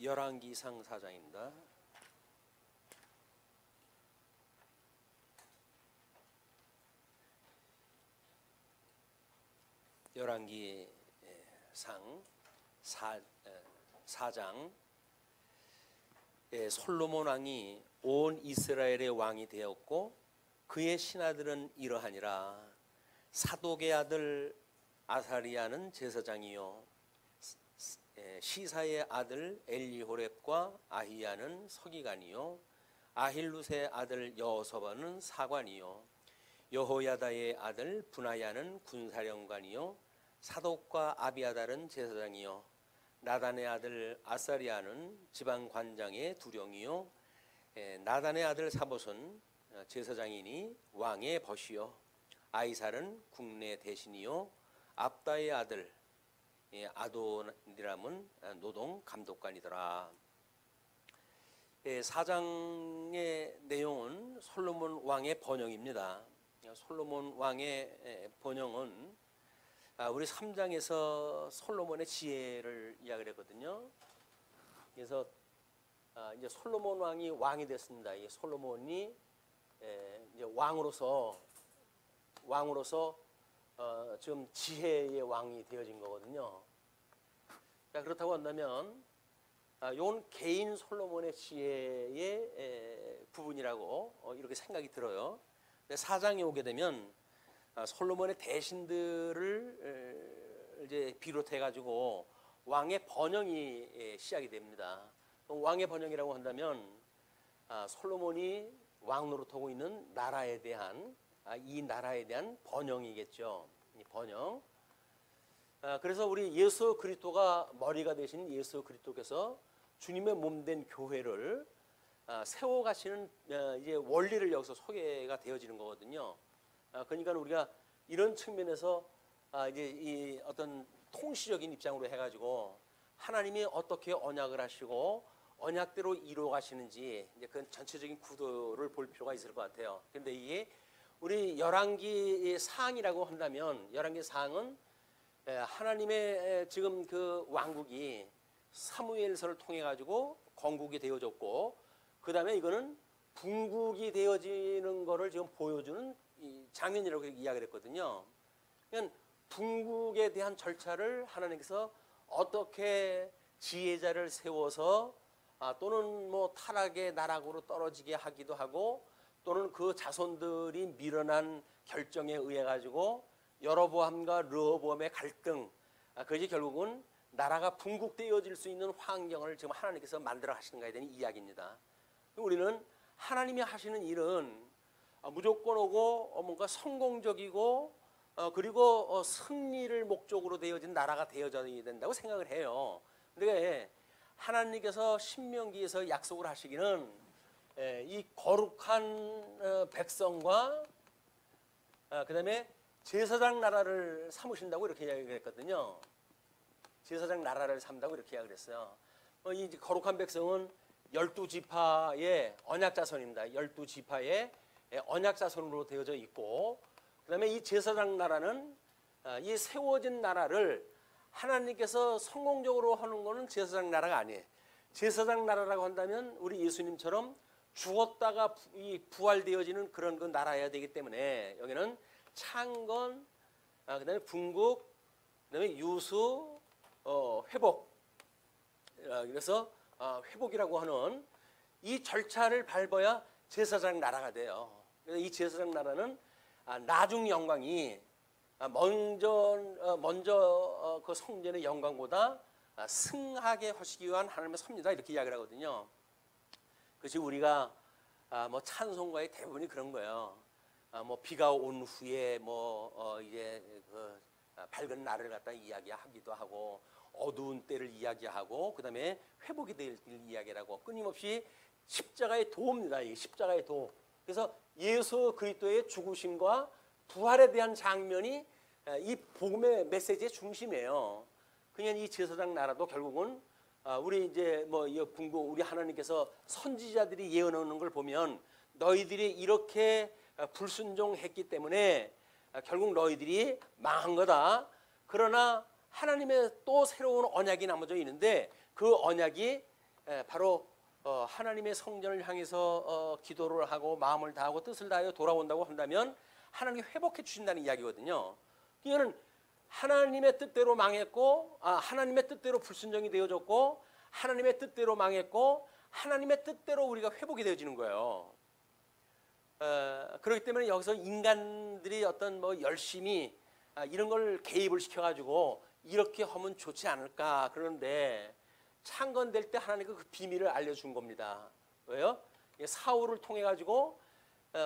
열왕기상 4장입니다. 열왕기상 4장. 솔로몬 왕이 온 이스라엘의 왕이 되었고 그의 신하들은 이러하니라. 사독의 아들 아사리야는 제사장이요, 시사의 아들 엘리호렙과 아히야는 서기관이요, 아힐룻의 아들 여호사밧은 사관이요, 여호야다의 아들 분하야는 군사령관이요, 사독과 아비아달은 제사장이요, 나단의 아들 아사리야는 지방관장의 두령이요, 나단의 아들 사봇은 제사장이니 왕의 벗이요, 아이살은 국내 대신이요, 압다의 아들 아도니람은 노동 감독관이더라. 사장의 내용은 솔로몬 왕의 번영입니다. 솔로몬 왕의 번영은 우리 3장에서 솔로몬의 지혜를 이야기를 했거든요. 그래서 이제 솔로몬 왕이 왕이 됐습니다. 이 솔로몬이 이제 왕으로서 지금 지혜의 왕이 되어진 거거든요. 자, 그렇다고 한다면 이건 개인 솔로몬의 지혜의 부분이라고 이렇게 생각이 들어요. 근데 4장에 오게 되면 솔로몬의 대신들을 이제 비롯해 가지고 왕의 번영이 시작이 됩니다. 왕의 번영이라고 한다면 솔로몬이 왕 노릇하고 있는 나라에 대한 이 나라에 대한 번영이겠죠. 이 번영. 그래서 우리 예수 그리스도가 머리가 되신 예수 그리스도께서 주님의 몸된 교회를 세워가시는 이제 원리를 여기서 소개가 되어지는 거거든요. 그러니까 우리가 이런 측면에서 이제 이 어떤 통시적인 입장으로 해가지고 하나님이 어떻게 언약을 하시고 언약대로 이루어 가시는지 이제 그 전체적인 구도를 볼 필요가 있을 것 같아요. 그런데 이게 우리 열왕기 사항이라고 한다면 열왕기 사항은 하나님의 지금 그 왕국이 사무엘서를 통해 가지고 건국이 되어졌고 그 다음에 이거는 분국이 되어지는 것을 지금 보여주는 이 장면이라고 이야기를 했거든요. 그러니까 분국에 대한 절차를 하나님께서 어떻게 지혜자를 세워서 또는 뭐 타락의 나락으로 떨어지게 하기도 하고 또는 그 자손들이 밀어난 결정에 의해 가지고 여로보암과 르호보암의 갈등, 그것이 결국은 나라가 분국되어질 수 있는 환경을 지금 하나님께서 만들어 하시는 것에 대한 이야기입니다. 우리는 하나님이 하시는 일은 무조건 오고 뭔가 성공적이고 그리고 승리를 목적으로 되어진 나라가 되어져야 된다고 생각을 해요. 근데 하나님께서 신명기에서 약속을 하시기는 이 거룩한 백성과 그 다음에 제사장 나라를 삼으신다고 이렇게 이야기를 했거든요. 제사장 나라를 삼다고 이렇게 이야기를 했어요. 이 거룩한 백성은 12지파의 언약자손입니다. 12지파의 언약자손으로 되어져 있고 그 다음에 이 제사장 나라는 이 세워진 나라를 하나님께서 성공적으로 하는 것은 제사장 나라가 아니에요. 제사장 나라라고 한다면 우리 예수님처럼 죽었다가 부활되어지는 그런 그 나라여야 되기 때문에 여기는 창건, 그 다음에 분국, 그 다음에 유수, 회복. 그래서 회복이라고 하는 이 절차를 밟아야 제사장 나라가 돼요. 그래서 이 제사장 나라는 나중 영광이 먼저 그 성전의 영광보다 승하게 하시기 위한 하나님의 섭니다. 이렇게 이야기를 하거든요. 그것이 우리가 뭐 찬송가의 대부분이 그런 거예요. 뭐 비가 온 후에 이제 그 밝은 날을 갖다 이야기하기도 하고 어두운 때를 이야기하고 그 다음에 회복이 될 이야기라고 끊임없이 십자가의 도입니다. 이 십자가의 도. 그래서 예수 그리스도의 죽으심과 부활에 대한 장면이 이 복음의 메시지의 중심이에요. 그냥 이 제사장 나라도 결국은 우리 이제 뭐 분국 우리 하나님께서 선지자들이 예언하는 걸 보면 너희들이 이렇게 불순종했기 때문에 결국 너희들이 망한 거다. 그러나 하나님의 또 새로운 언약이 남아져 있는데 그 언약이 바로 하나님의 성전을 향해서 기도를 하고 마음을 다하고 뜻을 다하여 돌아온다고 한다면 하나님이 회복해 주신다는 이야기거든요. 이거는 하나님의 뜻대로 망했고 하나님의 뜻대로 불순종이 되어졌고 하나님의 뜻대로 망했고 하나님의 뜻대로 우리가 회복이 되어지는 거예요. 그렇기 때문에 여기서 인간들이 어떤 뭐 열심히 이런 걸 개입을 시켜가지고 이렇게 하면 좋지 않을까 그러는데 창건될 때 하나님께서 그 비밀을 알려준 겁니다. 왜요? 사울을 통해 가지고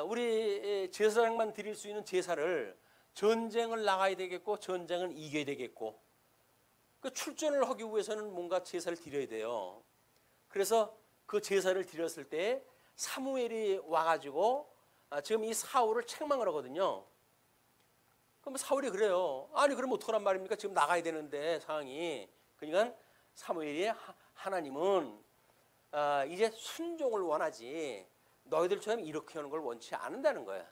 우리 제사장만 드릴 수 있는 제사를 전쟁을 나가야 되겠고 전쟁을 이겨야 되겠고 그 출전을 하기 위해서는 뭔가 제사를 드려야 돼요. 그래서 그 제사를 드렸을 때 사무엘이 와가지고 지금 이 사울을 책망을 하거든요. 그럼 사울이 그래요. 아니 그럼 어떡하란 말입니까? 지금 나가야 되는데 상황이. 그러니까 사무엘이 하나님은 이제 순종을 원하지 너희들처럼 이렇게 하는 걸 원치 않는다는 거야.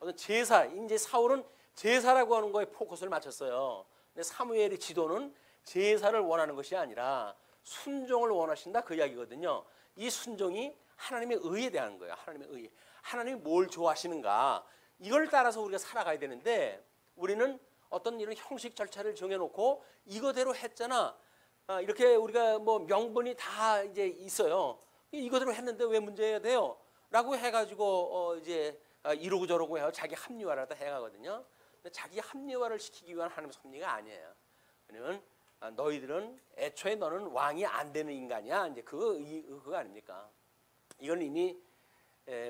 어떤 제사, 이제 사울은 제사라고 하는 거에 포커스를 맞췄어요. 근데 사무엘의 지도는 제사를 원하는 것이 아니라 순종을 원하신다 그 이야기거든요. 이 순종이 하나님의 의에 대한 거예요. 하나님의 의. 하나님이 뭘 좋아하시는가 이걸 따라서 우리가 살아가야 되는데 우리는 어떤 이런 형식 절차를 정해놓고 이거대로 했잖아. 이렇게 우리가 뭐 명분이 다 이제 있어요. 이거대로 했는데 왜 문제가 돼요? 라고 해가지고 이제 이러고 저러고 해서 자기 합리화를 다 해가거든요. 근데 자기 합리화를 시키기 위한 하나님의 섭리가 아니에요. 왜냐면 너희들은 애초에 너는 왕이 안 되는 인간이야. 이제 그거 아닙니까? 이건 이미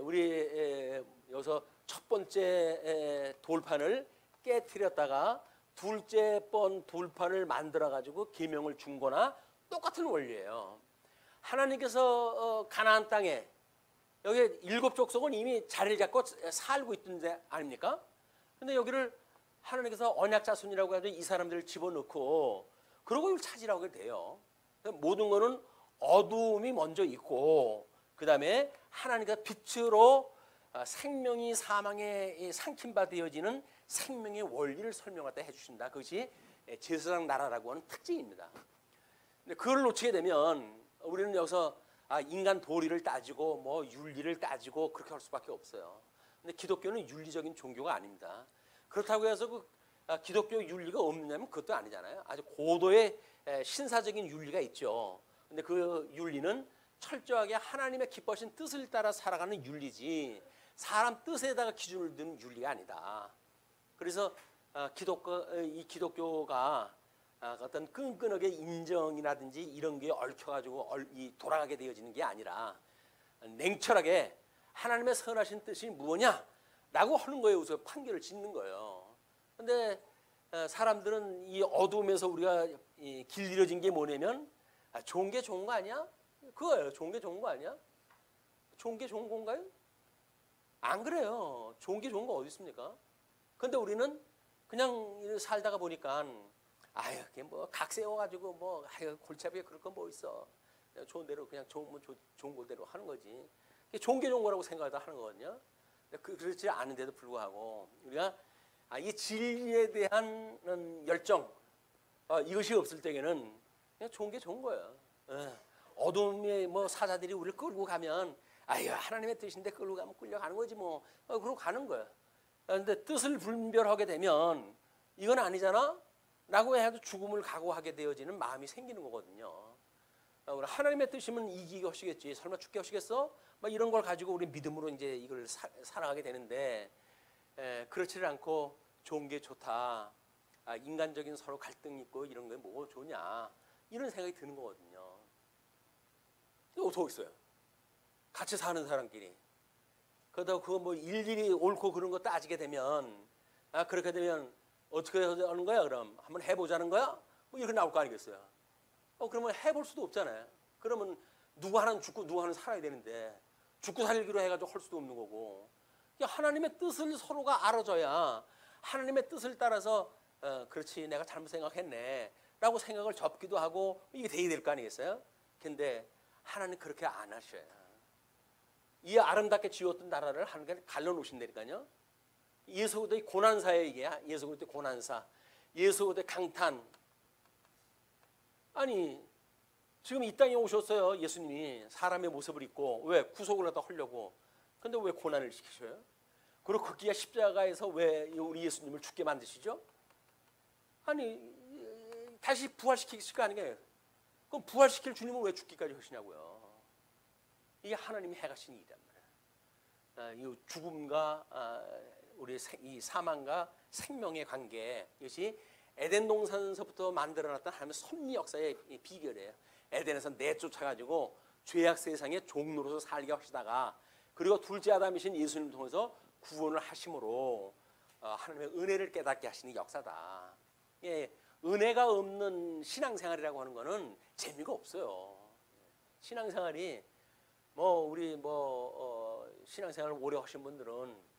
우리 여기서 첫 번째 돌판을 깨트렸다가 둘째 번 돌판을 만들어 가지고 계명을 준 거나 똑같은 원리예요. 하나님께서 가나안 땅에 여기 7 족속은 이미 자리를 잡고 살고 있던 데 아닙니까? 근데 여기를 하나님께서 언약 자손이라고 해서 이 사람들을 집어넣고 그러고 이걸 차지하게 돼요. 모든 거는 어두움이 먼저 있고 그 다음에 하나님께서 빛으로 생명이 사망에 삼킴바 되어지는 생명의 원리를 설명하다 해주신다. 그것이 제사장 나라라고 하는 특징입니다. 근데 그걸 놓치게 되면 우리는 여기서 인간 도리를 따지고 뭐 윤리를 따지고 그렇게 할 수밖에 없어요. 근데 기독교는 윤리적인 종교가 아닙니다. 그렇다고 해서 그 기독교 윤리가 없느냐면 그것도 아니잖아요. 아주 고도의 신사적인 윤리가 있죠. 근데 그 윤리는 철저하게 하나님의 기뻐하신 뜻을 따라 살아가는 윤리지 사람 뜻에다가 기준을 두는 윤리가 아니다. 그래서 이 기독교가 어떤 끈끈하게 인정이라든지 이런 게 얽혀가지고 돌아가게 되어지는 게 아니라 냉철하게 하나님의 선하신 뜻이 무엇냐라고 하는 거에 우선 판결을 짓는 거예요. 그런데 사람들은 이 어두움에서 우리가 길들여진 게 뭐냐면 좋은 게 좋은 거 아니야? 그거예요. 좋은 게 좋은 거 아니야? 좋은 게 좋은 건가요? 안 그래요. 좋은 게 좋은 거 어디 있습니까? 근데 우리는 그냥 살다가 보니까 아유, 그게 뭐 각 세워가지고 뭐 아유 골치 아프게 그럴 건 뭐 있어. 좋은 대로 그냥 좋은 거대로 하는 거지. 좋은 게 좋은 거라고 생각하다 하는 거거든요. 그렇지 않은데도 불구하고 우리가 이 진리에 대한 열정 이것이 없을 때에는 그냥 좋은 게 좋은 거예요. 어둠의 뭐 사자들이 우리를 끌고 가면 아유 하나님의 뜻인데 끌고 가면 끌려가는 거지 뭐 그러고 가는 거야. 그런데 뜻을 분별하게 되면 이건 아니잖아 라고 해도 죽음을 각오하게 되어지는 마음이 생기는 거거든요. 하나님의 뜻이면 이기게 하시겠지 설마 죽게 하시겠어? 막 이런 걸 가지고 우리 믿음으로 이제 이걸 살아가게 되는데 그렇지를 않고 좋은 게 좋다. 인간적인 서로 갈등이 있고 이런 게 뭐 좋냐 이런 생각이 드는 거거든요. 이거 어떻게 있어요? 같이 사는 사람끼리. 그러다가 그거 뭐 일일이 옳고 그런 거 따지게 되면 그렇게 되면 어떻게 하는 거야? 그럼 한번 해보자는 거야? 뭐 이렇게 나올 거 아니겠어요? 그러면 해볼 수도 없잖아요. 그러면 누구 하나는 죽고 누구 하나는 살아야 되는데 죽고 살기로 해가지고 할 수도 없는 거고. 하나님의 뜻을 서로가 알아줘야 하나님의 뜻을 따라서 그렇지 내가 잘못 생각했네 라고 생각을 접기도 하고 이게 돼야 될 거 아니겠어요? 근데 하나님 그렇게 안 하셔요. 이 아름답게 지었던 나라를 하나님께 갈라놓으신다니까요. 예수 그리스도의 고난사에 이게 예수 그리스도의 고난사, 예수 그리스도의 강탄. 아니 지금 이 땅에 오셨어요. 예수님이 사람의 모습을 입고 왜 구속을 하다 하려고. 근데 왜 고난을 시키셔요? 그리고 거기에 십자가에서 왜 우리 예수님을 죽게 만드시죠? 아니 다시 부활시키실 거 아니에요? 그럼 부활시킬 주님은 왜 죽기까지 하시냐고요? 이게 하나님이 행하신 일이란 말이에요. 이 죽음과 우리 이 사망과 생명의 관계, 이것이 에덴 동산서부터 만들어놨던 하나님의 섭리 역사의 비결이에요. 에덴에서 내쫓아가지고 죄악 세상의 종로로서 살게 하시다가 그리고 둘째 아담이신 예수님을 통해서 구원을 하심으로 하나님의 은혜를 깨닫게 하시는 역사다. 예, 은혜가 없는 신앙생활이라고 하는 거는 재미가 없어요. 신앙생활이 우리 신앙생활을 오래 하신 분들은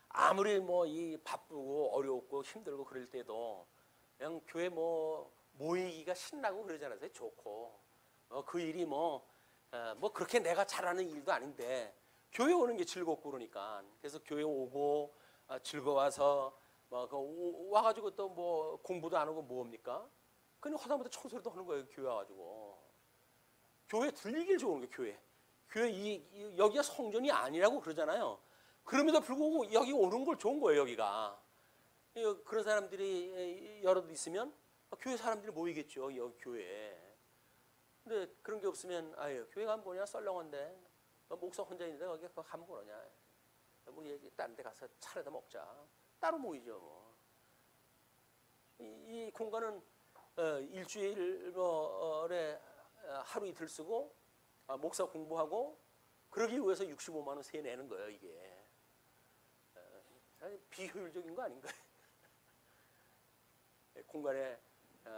아무리 이 바쁘고 어렵고 힘들고 그럴 때도 그냥 교회 모이기가 신나고 그러잖아요. 좋고 그 일이 그렇게 내가 잘하는 일도 아닌데 교회 오는 게 즐겁고 그러니까 그래서 교회 오고 즐거워서 와가지고 또 공부도 안 하고 뭡니까? 그냥 하다못해 청소도 하는 거예요. 교회 와가지고 교회 들리길 좋은 거예요. 교회 여기가 성전이 아니라고 그러잖아요. 그럼에도 불구하고 여기 오는 걸 좋은 거예요. 여기가 그런 사람들이 여럿 있으면 교회 사람들이 모이겠죠. 여기 교회에. 근데 그런 게 없으면 아유 교회 가면 뭐냐 썰렁한데 목사 혼자 있는데 거기 가면 뭐냐 다른 데 가서 차려다 먹자. 따로 모이죠. 이 공간은 일주일에 하루 이틀 쓰고 목사 공부하고 그러기 위해서 65만 원 세 내는 거예요. 이게 비효율적인 거 아닌가요? 공간에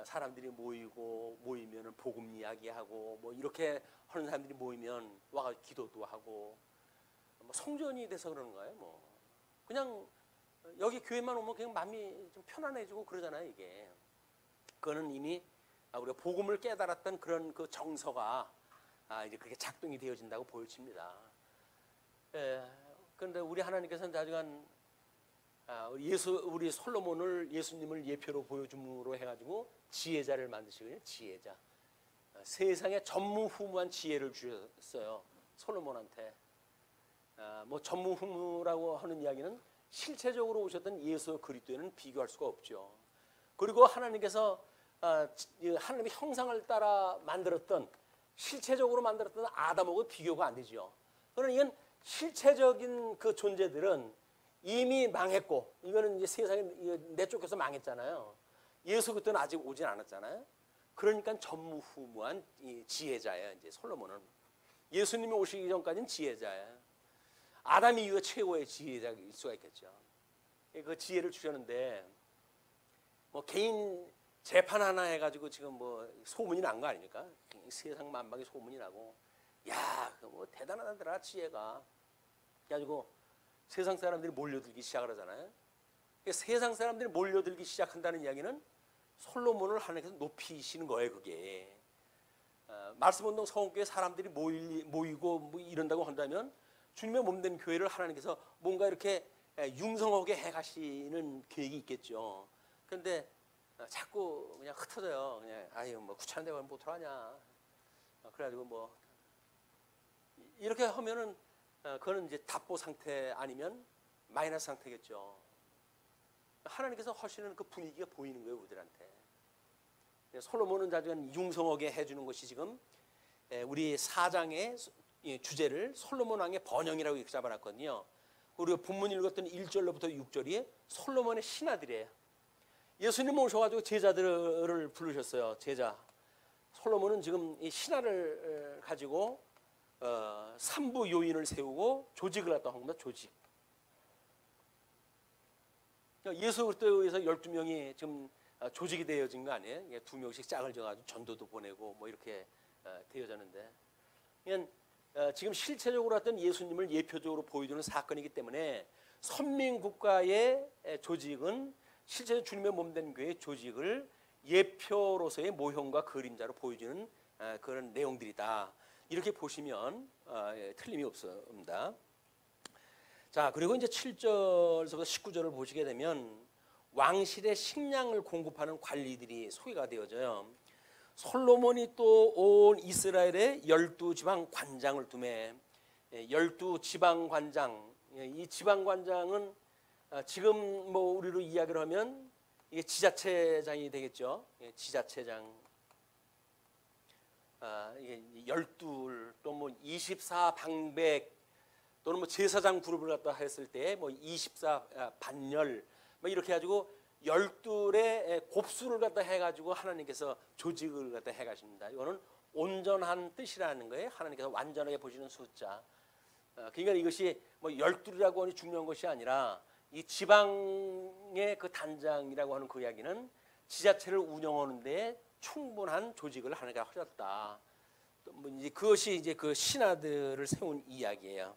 사람들이 모이면은 복음 이야기하고 이렇게 하는 사람들이 모이면 와가 기도도 하고 성전이 돼서 그러는 거예요. 그냥 여기 교회만 오면 그냥 마음이 좀 편안해지고 그러잖아요. 이게 그거는 이미 우리가 복음을 깨달았던 그런 그 정서가 이제 그렇게 작동이 되어진다고 보여집니다. 그런데 우리 하나님께서는 자주간 우리 솔로몬을 예수님을 예표로 보여줌으로 해가지고 지혜자를 만드시거든요. 지혜자. 세상에 전무후무한 지혜를 주셨어요. 솔로몬한테. 전무후무라고 하는 이야기는 실체적으로 오셨던 예수 그리스도에는 비교할 수가 없죠. 그리고 하나님께서 하나님의 형상을 따라 만들었던 실체적으로 만들었던 아담하고 비교가 안 되죠. 그러나 이건 실체적인 그 존재들은 이미 망했고 이거는 이제 세상에 내쫓겨서 망했잖아요. 예수 그때는 아직 오진 않았잖아요. 그러니까 전무후무한 지혜자예요. 이제 솔로몬은 예수님이 오시기 전까지는 지혜자예요. 아담 이후에 최고의 지혜자일 수가 있겠죠. 그 지혜를 주셨는데 개인 재판 하나 해가지고 지금 소문이 난 거 아닙니까? 세상 만방에 소문이 나고 야, 대단하더라 지혜가. 그래가지고 세상 사람들이 몰려들기 시작을 하잖아요. 세상 사람들이 몰려들기 시작한다는 이야기는 솔로몬을 하나님께서 높이시는 거예요. 그게 말씀운동 서원교회 사람들이 모이고 이런다고 한다면 주님의 몸된 교회를 하나님께서 뭔가 이렇게 융성하게 해가시는 계획이 있겠죠. 그런데 자꾸 그냥 흩어져요. 그냥 아유 귀찮은데 왜 못 들어가냐. 그래가지고 이렇게 하면은 그거는 이제 답보 상태 아니면 마이너스 상태겠죠. 하나님께서 하시는 그 분위기가 보이는 거예요, 우리들한테. 솔로몬은 자주간 융성하게 해주는 것이 지금 우리 4장의 주제를 솔로몬 왕의 번영이라고 이렇게 잡아놨거든요. 우리가 본문 읽었던 1절로부터 6절이 솔로몬의 신하들이에요. 예수님 오셔가지고 제자들을 부르셨어요. 제자. 솔로몬은 지금 이 신하를 가지고 삼부 요인을 세우고 조직을 갖다 한 겁니다. 조직. 예수 그리스도에 의해서 12명이 지금 조직이 되어진 거 아니에요? 2명씩 짝을 져가지고 전도도 보내고 이렇게 되어졌는데, 지금 실체적으로 어떤 예수님을 예표적으로 보여주는 사건이기 때문에 선민국가의 조직은 실제 주님의 몸된 교회의 조직을 예표로서의 모형과 그림자로 보여주는 그런 내용들이다. 이렇게 보시면 틀림이 없습니다. 자, 그리고 이제 7절에서 19절을 보시게 되면 왕실의 식량을 공급하는 관리들이 소개가 되어져요. 솔로몬이 또 온 이스라엘의 12지방 관장을 두매. 12지방 관장, 이 지방 관장은 지금 뭐 우리로 이야기를 하면 이게 지자체장이 되겠죠. 지자체장. 이게 12, 또 뭐 24 방백, 또는 뭐 제사장 그룹을 갖다 했을 때 뭐 24 반열, 뭐 이렇게 해가지고 12의 곱수를 갖다 해가지고 하나님께서 조직을 갖다 해가십니다. 이거는 온전한 뜻이라는 거예요. 하나님께서 완전하게 보시는 숫자. 그러니까 이것이 뭐 12이라고 하니 중요한 것이 아니라 이 지방의 그 단장이라고 하는 그 이야기는 지자체를 운영하는 데 충분한 조직을 하나님께서 하셨다. 뭐 이제 그것이 이제 그 신하들을 세운 이야기예요.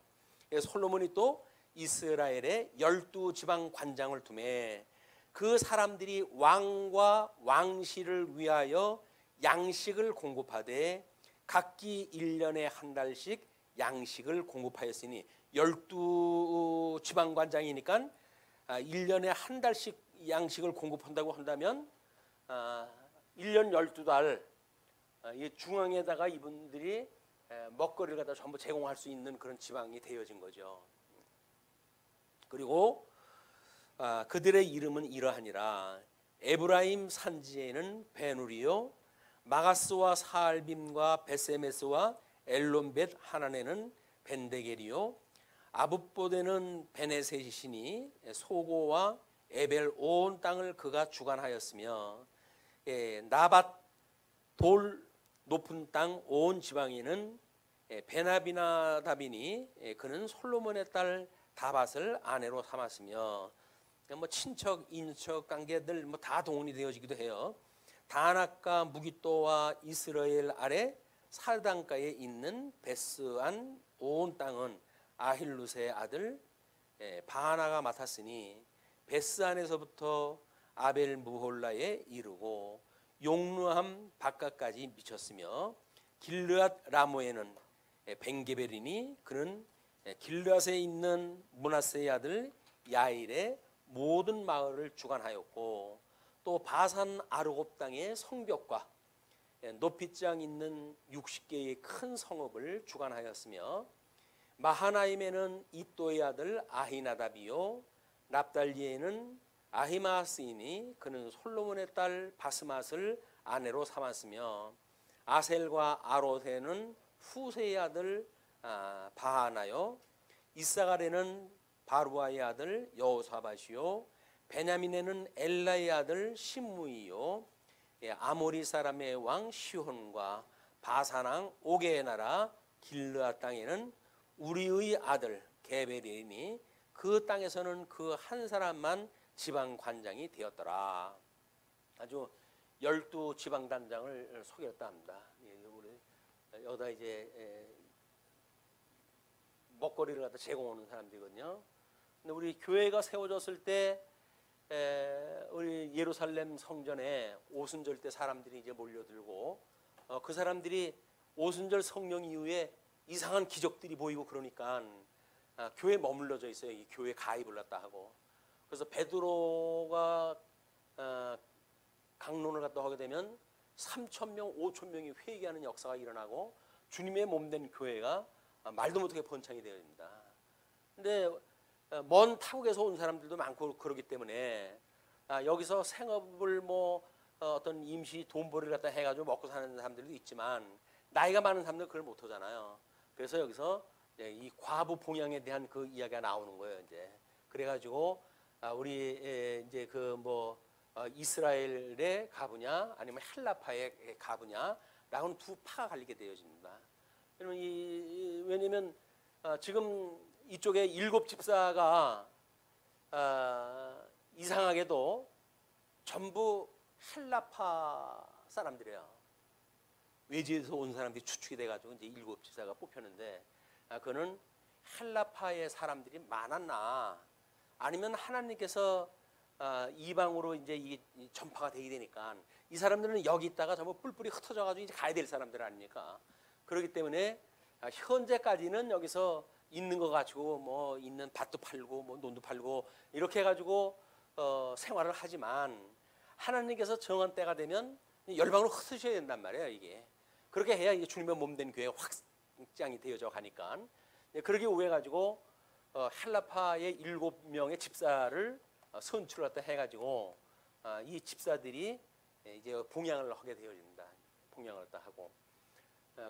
그래서 솔로몬이 또 이스라엘의 12지방 관장을 두매 그 사람들이 왕과 왕실을 위하여 양식을 공급하되 각기 1년에 한 달씩 양식을 공급하였으니 12지방 관장이니까 1년에 한 달씩 양식을 공급한다고 한다면 1년 12달 이 중앙에다가 이분들이 먹거리를 갖다 전부 제공할 수 있는 그런 지방이 되어진 거죠. 그리고 그들의 이름은 이러하니라. 에브라임 산지에는 베누리요, 마가스와 사알빔과 베세메스와 엘론벳 하나네는 벤데겔이요, 아붓보데는 베네셋이시니 소고와 에벨 온 땅을 그가 주관하였으며 나밧 돌 높은 땅 온 지방에는 베나비나답이니 그는 솔로몬의 딸 다밧을 아내로 삼았으며 뭐 친척, 인척 관계들 뭐 다 동원이 되어지기도 해요. 다낙과 무기또와 이스라엘 아래 사르단가에 있는 베스안 온 땅은 아힐루스의 아들 바하나가 맡았으니 베스안에서부터 아벨 무홀라에 이르고 용루함 바깥까지 미쳤으며 길르앗 라모에는 벤게벨이니 그는 길르앗에 있는 므낫세의 아들 야일의 모든 마을을 주관하였고 또 바산 아르곱 땅의 성벽과 높이장 있는 60개의 큰 성읍을 주관하였으며 마하나임에는 이또의 아들 아히나답이요 납달리에는 아히마스이니 그는 솔로몬의 딸 바스맛을 아내로 삼았으며 아셀과 아롯에는 후세의 아들 바하나요 이사갈에는 바루아의 아들 여호사밧이요 베냐민에는 엘라의 아들 심무이요 아모리 사람의 왕 시혼과 바사낭 오게의 나라 길르앗 땅에는 우리의 아들 게벨이니 그 땅에서는 그 한 사람만 지방 관장이 되었더라. 아주 12지방 단장을 소개했다 합니다. 여기다 이제 먹거리를 갖다 제공하는 사람들이거든요. 근데 우리 교회가 세워졌을 때 우리 예루살렘 성전에 오순절 때 사람들이 이제 몰려들고 그 사람들이 오순절 성령 이후에 이상한 기적들이 보이고 그러니까 교회에 머물러져 있어요. 이 교회 가입을 갖다 하고. 그래서 베드로가 강론을 갖다 하게 되면 3,000명, 5,000명이 회개하는 역사가 일어나고 주님의 몸된 교회가 말도 못하게 번창이 되어집니다. 근데 먼 타국에서 온 사람들도 많고 그러기 때문에 여기서 생업을 뭐 어떤 임시 돈벌이를 갖다 해가지고 먹고 사는 사람들도 있지만 나이가 많은 사람들은 그걸 못 하잖아요. 그래서 여기서 이 과부 봉양에 대한 그 이야기가 나오는 거예요. 이제 그래가지고 우리 이제 그 뭐 이스라엘의 가부냐 아니면 헬라파의 가부냐라고는 두 파가 갈리게 되어집니다. 왜냐면 지금 이쪽에 7 집사가 이상하게도 전부 헬라파 사람들이에요. 외지에서 온 사람들이 추측이 돼가지고 이제 7 집사가 뽑혔는데 그는 헬라파의 사람들이 많았나 아니면 하나님께서 이방으로 이제 이 전파가 되게 되니까 이 사람들은 여기 있다가 전부 뿔뿔이 흩어져가지고 이제 가야 될 사람들 아닙니까? 그렇기 때문에 현재까지는 여기서 있는 거 가지고 뭐 있는 밭도 팔고 뭐 논도 팔고 이렇게 해가지고 생활을 하지만 하나님께서 정한 때가 되면 열방으로 흩으셔야 된단 말이에요. 이게 그렇게 해야 이게 주님의 몸된 교회 확장이 되어져 가니까. 그러기 위해 가지고 헬라파의 7명의 집사를 선출을 해가지고 이 집사들이 이제 봉양을 하게 되어집니다. 봉양을 하고.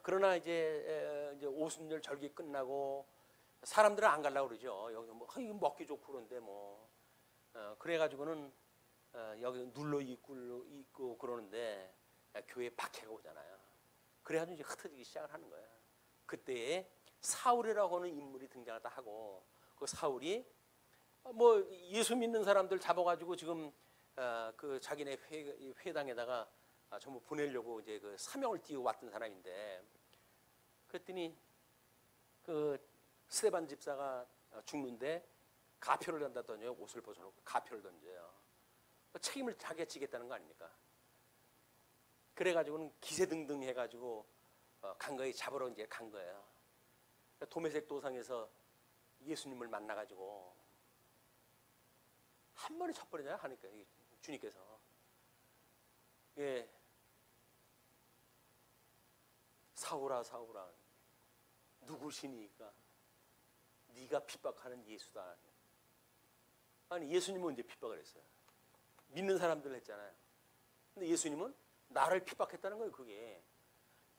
그러나 이제 오순절 절기 끝나고 사람들은 안 가려고 그러죠. 여기 뭐 이거 먹기 좋고 그런데 뭐 그래가지고는 여기 눌러 있고 그러는데 교회에 박해가 오잖아요. 그래가지고 이제 흩어지기 시작을 하는 거예요. 그때에 사울이라고 하는 인물이 등장하다 하고 그 사울이 뭐 예수 믿는 사람들 잡아가지고 지금 그 자기네 회당에다가 전부 보내려고 이제 그 사명을 띄워 왔던 사람인데 그랬더니 그 스데반 집사가 죽는데 가표를 던졌더니 옷을 벗어놓고 가표를 던져요. 책임을 자기가 지겠다는 거 아닙니까? 그래가지고는 기세등등 해가지고 간 거에 잡으러 이제 간 거예요. 도메섹 도상에서 예수님을 만나가지고 한 번에 쳐버리냐 하니까 주님께서 예 사울아 사울아 누구시니까 네가 핍박하는 예수다. 아니 예수님은 언제 핍박을 했어요? 믿는 사람들 했잖아요. 근데 예수님은 나를 핍박했다는 거예요. 그게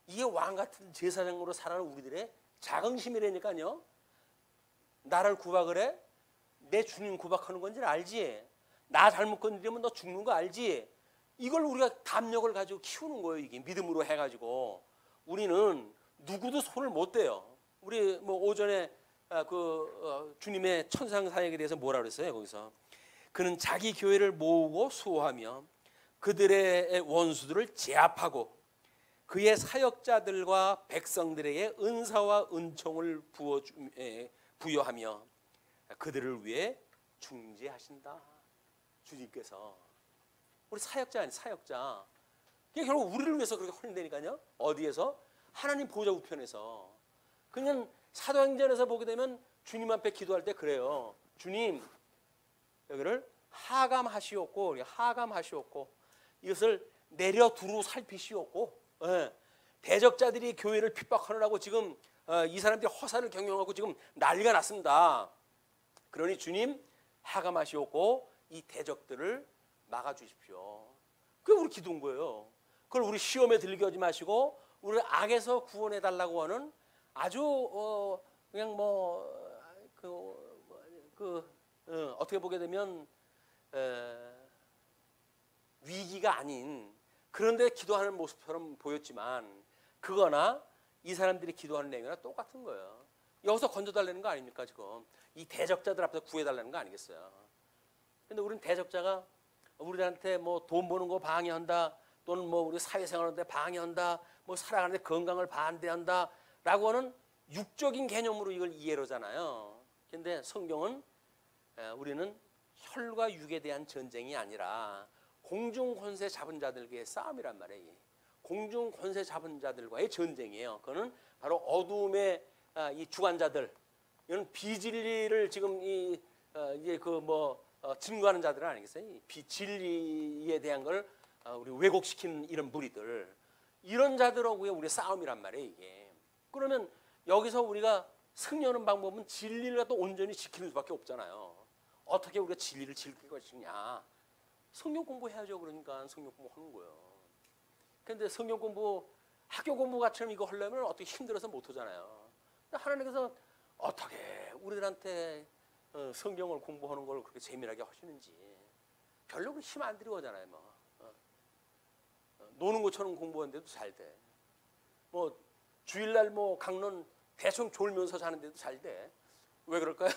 이게 왕 같은 제사장으로 살아가는 우리들의 자긍심이라니까요. 나를 구박을 해? 내 주님 구박하는 건지 알지? 나 잘못 건드리면 너 죽는 거 알지? 이걸 우리가 담력을 가지고 키우는 거예요. 이게 믿음으로 해가지고 우리는 누구도 손을 못 대요. 우리 뭐 오전에 주님의 천상 사역에 대해서 뭐라 그랬어요? 거기서 그는 자기 교회를 모으고 수호하며 그들의 원수들을 제압하고 그의 사역자들과 백성들에게 은사와 은총을 부여하며 그들을 위해 중재하신다. 주님께서 우리 사역자 아니 사역자. 이게 결국 우리를 위해서 그렇게 헌신되니까요. 어디에서? 하나님 보좌 우편에서. 그냥 사도행전에서 보게 되면 주님 앞에 기도할 때 그래요. 주님 여기를 하감하시옵고 이것을 내려 두루 살피시옵고 예. 대적자들이 교회를 핍박하느라고 지금 이 사람들이 허사를 경영하고 지금 난리가 났습니다. 그러니 주님 하감하시옵고 이 대적들을 막아주십시오. 그게 우리 기도인 거예요. 그걸 우리 시험에 들게 하지 마시고 우리를 악에서 구원해달라고 하는 아주 그냥 어떻게 보게 되면 위기가 아닌 그런데 기도하는 모습처럼 보였지만 그거나 이 사람들이 기도하는 내용이나 똑같은 거예요. 여기서 건져달라는 거 아닙니까 지금? 이 대적자들 앞에서 구해달라는 거 아니겠어요? 근데 우리는 대적자가 우리한테 뭐 돈 버는 거 방해한다 또는 뭐 우리 사회생활하는데 방해한다 뭐 살아가는데 건강을 반대한다 라고 하는 육적인 개념으로 이걸 이해를 하잖아요. 근데 성경은 우리는 혈과 육에 대한 전쟁이 아니라 공중 권세 잡은 자들과의 싸움이란 말이에요. 공중 권세 잡은 자들과의 전쟁이에요. 그거는 바로 어두움의 이 주관자들, 이건 비진리를 지금 이제 증거하는 자들은 아니겠어요? 비진리에 대한 걸 우리 왜곡시키는 이런 무리들, 이런 자들하고의 우리 싸움이란 말이에요. 이게 그러면 여기서 우리가 승리하는 방법은 진리를 또 온전히 지키는 수밖에 없잖아요. 어떻게 우리가 진리를 지킬 것이냐? 성경 공부해야죠. 그러니까 성경 공부하는 거예요. 근데 성경 공부, 학교 공부같이는 이거 하려면 어떻게 힘들어서 못 하잖아요. 하나님께서 어떻게 우리들한테 성경을 공부하는 걸 그렇게 재미나게 하시는지 별로 힘 안 들이고 하잖아요. 노는 것처럼 공부하는데도 잘 돼. 뭐 주일날 뭐 강론 대충 졸면서 자는데도 잘 돼. 왜 그럴까요?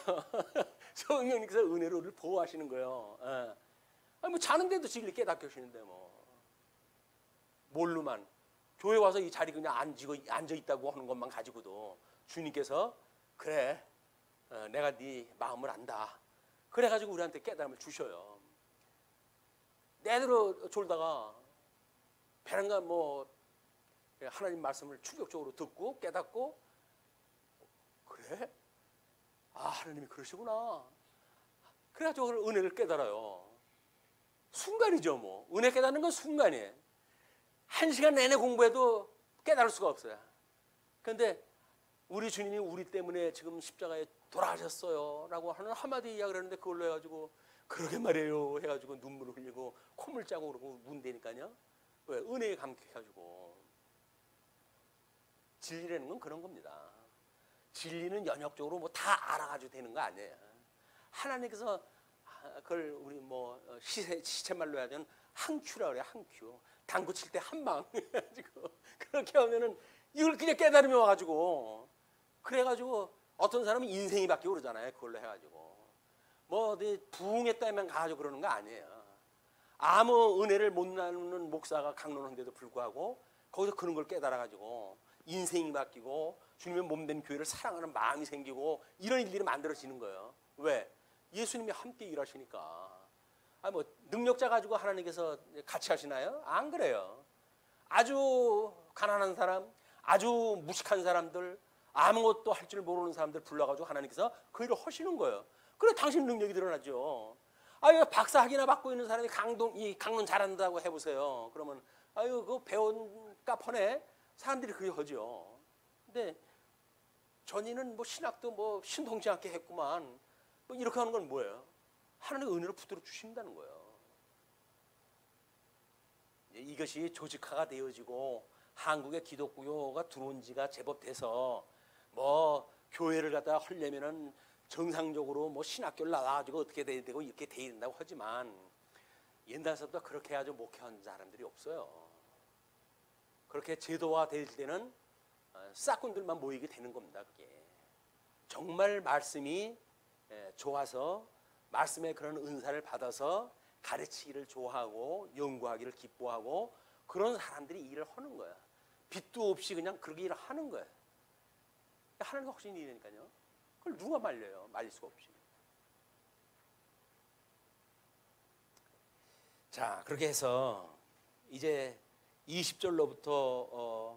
성령님께서 은혜로 우리를 보호하시는 거예요. 뭐 자는데도 진리 깨닫게 하시는데 뭘로만 교회 와서 이 자리 그냥 앉아 있다고 하는 것만 가지고도 주님께서 그래 내가 네 마음을 안다. 그래가지고 우리한테 깨달음을 주셔요. 내대로 졸다가 배란가 하나님 말씀을 충격적으로 듣고 깨닫고 그래? 하나님이 그러시구나. 그래가지고 은혜를 깨달아요. 순간이죠. 은혜 깨닫는 건 순간이에요. 한 시간 내내 공부해도 깨달을 수가 없어요. 그런데 우리 주님이 우리 때문에 지금 십자가에 돌아가셨어요 라고 하는 한마디 이야기를 하는데 그걸로 해가지고 그러게 말이에요 해가지고 눈물을 흘리고 콧물 짜고 그러고 문대니까요. 왜? 은혜에 감격해가지고. 진리라는 건 그런 겁니다. 진리는 연역적으로 뭐 다 알아가지고 되는 거 아니에요. 하나님께서 그걸 우리 뭐 시체말로 해야 되는 항큐라 그래요. 항큐. 당구 칠 때 한 방 해가지고 그렇게 하면은 이걸 그냥 깨달음이 와가지고 그래가지고 어떤 사람은 인생이 바뀌고 그러잖아요. 그걸로 해가지고 뭐 부흥했다면 가가지고 그러는 거 아니에요. 아무 은혜를 못 나누는 목사가 강론한데도 불구하고 거기서 그런 걸 깨달아가지고 인생이 바뀌고 주님의 몸된 교회를 사랑하는 마음이 생기고 이런 일들이 만들어지는 거예요. 왜? 예수님이 함께 일하시니까. 뭐 능력자 가지고 하나님께서 같이 하시나요? 안 그래요. 아주 가난한 사람, 아주 무식한 사람들, 아무것도 할 줄 모르는 사람들 불러가지고 하나님께서 그 일을 하시는 거예요. 그래 당신 능력이 드러나죠. 아유 박사 학위나 받고 있는 사람이 강론 잘한다고 해보세요. 그러면 아유 그 배운 까퍼네 사람들이 그게 하죠. 근데 전이는 뭐 신학도 뭐 신통치 않게 했구만. 뭐 이렇게 하는 건 뭐예요? 하나님의 은혜로 붙들어 주신다는 거예요. 이것이 조직화가 되어지고 한국의 기독교가 들어온 지가 제법 돼서 뭐 교회를 갖다가 하려면은 정상적으로 뭐 신학교를 나와가지고 어떻게 돼야 되고 이렇게 돼야 된다고 하지만 옛날서부터 그렇게 해가지고 목회한 사람들이 없어요. 그렇게 제도화 될 때는 싹군들만 모이게 되는 겁니다. 그게 정말 말씀이 좋아서 말씀의 그런 은사를 받아서 가르치기를 좋아하고 연구하기를 기뻐하고 그런 사람들이 일을 하는 거야. 빚도 없이 그냥 그렇게 일을 하는 거야. 하나님과 확신이 일이니까요. 그걸 누가 말려요? 말릴 수가 없이. 자, 그렇게 해서 이제 20절로부터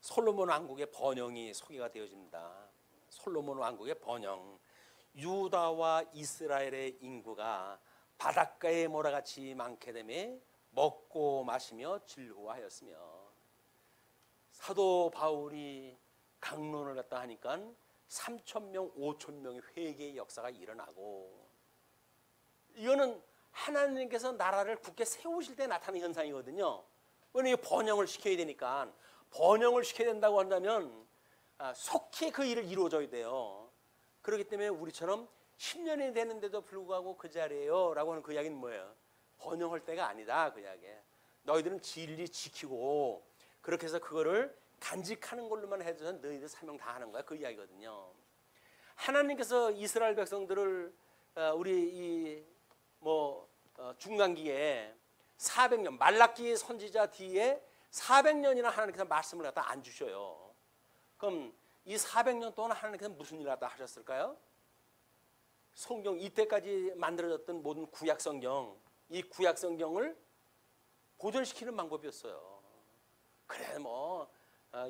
솔로몬 왕국의 번영이 소개가 되어집니다. 솔로몬 왕국의 번영. 유다와 이스라엘의 인구가 바닷가의 모래같이 많게 되며 먹고 마시며 즐거워하였으며 사도 바울이 강론을 갖다 하니까 3,000명, 5,000명의 회개의 역사가 일어나고 이거는 하나님께서 나라를 굳게 세우실 때 나타나는 현상이거든요. 왜냐하면 번영을 시켜야 되니까 번영을 시켜야 된다고 한다면 속히 그 일을 이루어져야 돼요. 그렇기 때문에 우리처럼 10년이 되는데도 불구하고 그 자리에요 라고 하는 그 이야기는 뭐예요? 번영할 때가 아니다 그 이야기예요. 너희들은 진리 지키고 그렇게 해서 그거를 간직하는 걸로만 해줘서 너희들 사명 다 하는 거야 그 이야기거든요. 하나님께서 이스라엘 백성들을 우리 중간기에 400년 말라기 선지자 뒤에 400년이나 하나님께서 말씀을 갖다 안 주셔요. 그럼 이 400년 동안 하나님께서 무슨 일을 갖다 하셨을까요? 성경 이때까지 만들어졌던 모든 구약 성경, 이 구약 성경을 보존시키는 방법이었어요. 그래 뭐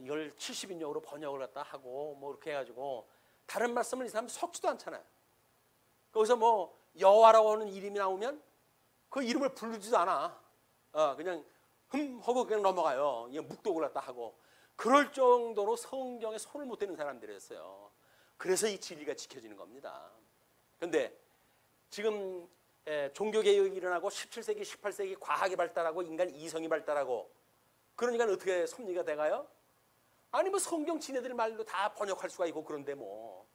이걸 70인용으로 번역을 갖다 하고 뭐 이렇게 해가지고 다른 말씀을 이 사람 섞지도 않잖아요. 거기서 뭐 여호와라고 하는 이름이 나오면 그 이름을 부르지도 않아. 그냥 하고 그냥 넘어가요. 이게 묵독을 갖다 하고 그럴 정도로 성경에 손을 못 대는 사람들이었어요. 그래서 이 진리가 지켜지는 겁니다. 그런데 지금 종교개혁이 일어나고 17세기, 18세기 과학이 발달하고 인간 이성이 발달하고 그러니까 어떻게 섭리가 돼가요? 아니 뭐 성경 지네들 말로 다 번역할 수가 있고 그런데 뭐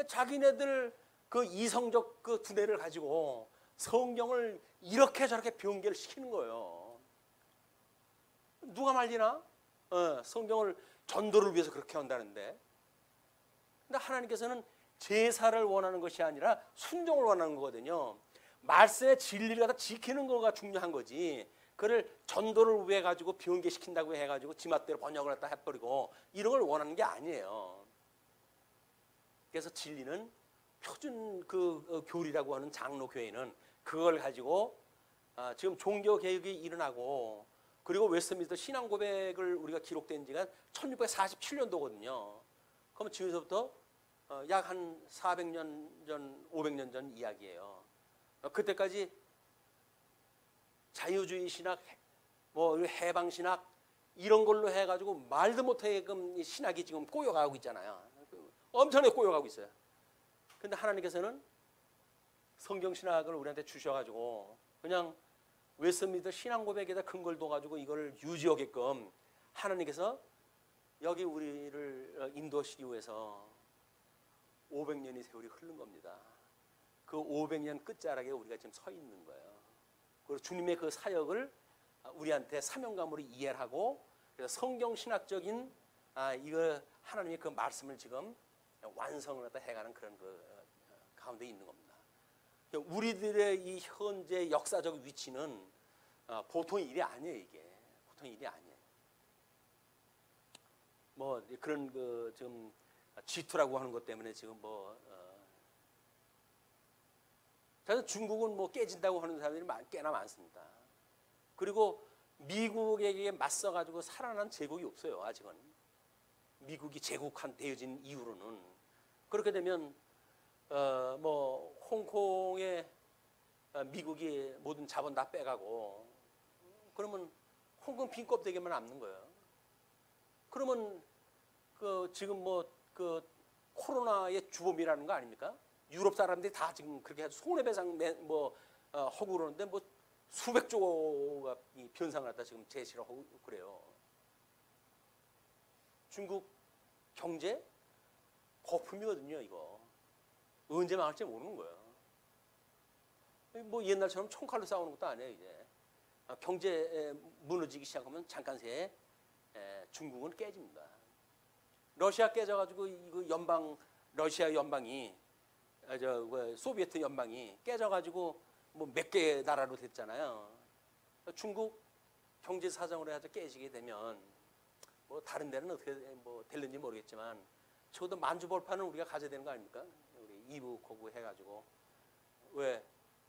자기네들 그 이성적 그 두뇌를 가지고 성경을 이렇게 저렇게 변개를 시키는 거예요. 누가 말리나? 성경을 전도를 위해서 그렇게 한다는데. 근데 하나님께서는 제사를 원하는 것이 아니라 순종을 원하는 거거든요. 말씀의 진리를 갖다 지키는 거가 중요한 거지. 그를 전도를 위해 가지고 변개시킨다고 해가지고 지맛대로 번역을 갖다 해버리고 이런 걸 원하는 게 아니에요. 그래서 진리는 표준 그 교리라고 하는 장로 교회는 그걸 가지고 지금 종교 개혁이 일어나고 그리고 웨스트민스터 신앙 고백을 우리가 기록된 지가 1647년도거든요. 그러면 지금서부터 약 한 400년 전, 500년 전 이야기예요. 그때까지 자유주의 신학 뭐 해방신학 이런 걸로 해가지고 말도 못하게끔 신학이 지금 꼬여가고 있잖아요. 엄청나게 꼬여가고 있어요. 근데 하나님께서는 성경신학을 우리한테 주셔가지고 그냥 웨스트민스터 신앙고백에다 근거를 둬가지고 이걸 유지하게끔 하나님께서 여기 우리를 인도하시기 위해서 500년의 세월이 흐른 겁니다. 그 500년 끝자락에 우리가 지금 서 있는 거예요. 그리고 주님의 그 사역을 우리한테 사명감으로 이해를 하고 그래서 성경신학적인 이거 하나님의 그 말씀을 지금 완성을 해가는 그런 그 가운데 있는 겁니다. 우리들의 이 현재 역사적 위치는 보통 일이 아니에요. 이게 보통 일이 아니에요. 뭐 그런 그 지금 G2라고 하는 것 때문에 지금 저는 중국은 뭐 깨진다고 하는 사람들이 꽤나 많습니다. 그리고 미국에게 맞서가지고 살아난 제국이 없어요. 아직은 미국이 제국한 되어진 이후로는 그렇게 되면 뭐 홍콩에 미국이 모든 자본 다 빼가고 그러면 홍콩 빈 껍데기만 남는 거예요. 그러면 그 지금 뭐 그 코로나의 주범이라는 거 아닙니까? 유럽 사람들이 다 지금 그렇게 손해배상 하고 그러는데 뭐 수백 조가 변상을 갖다 지금 제시를 하고 그래요. 중국 경제 거품이거든요. 이거 언제 망할지 모르는 거예요. 뭐 옛날처럼 총칼로 싸우는 것도 아니에요. 이제 경제 무너지기 시작하면 잠깐 새에 중국은 깨집니다. 러시아 깨져가지고 이거 러시아 연방이 소비에트 연방이 깨져가지고 뭐 몇 개 나라로 됐잖아요. 중국 경제 사정으로 해서 깨지게 되면 뭐 다른 데는 어떻게 뭐 될는지 모르겠지만 적어도 만주벌판은 우리가 가져야 되는 거 아닙니까? 우리 이북하고 해가지고 왜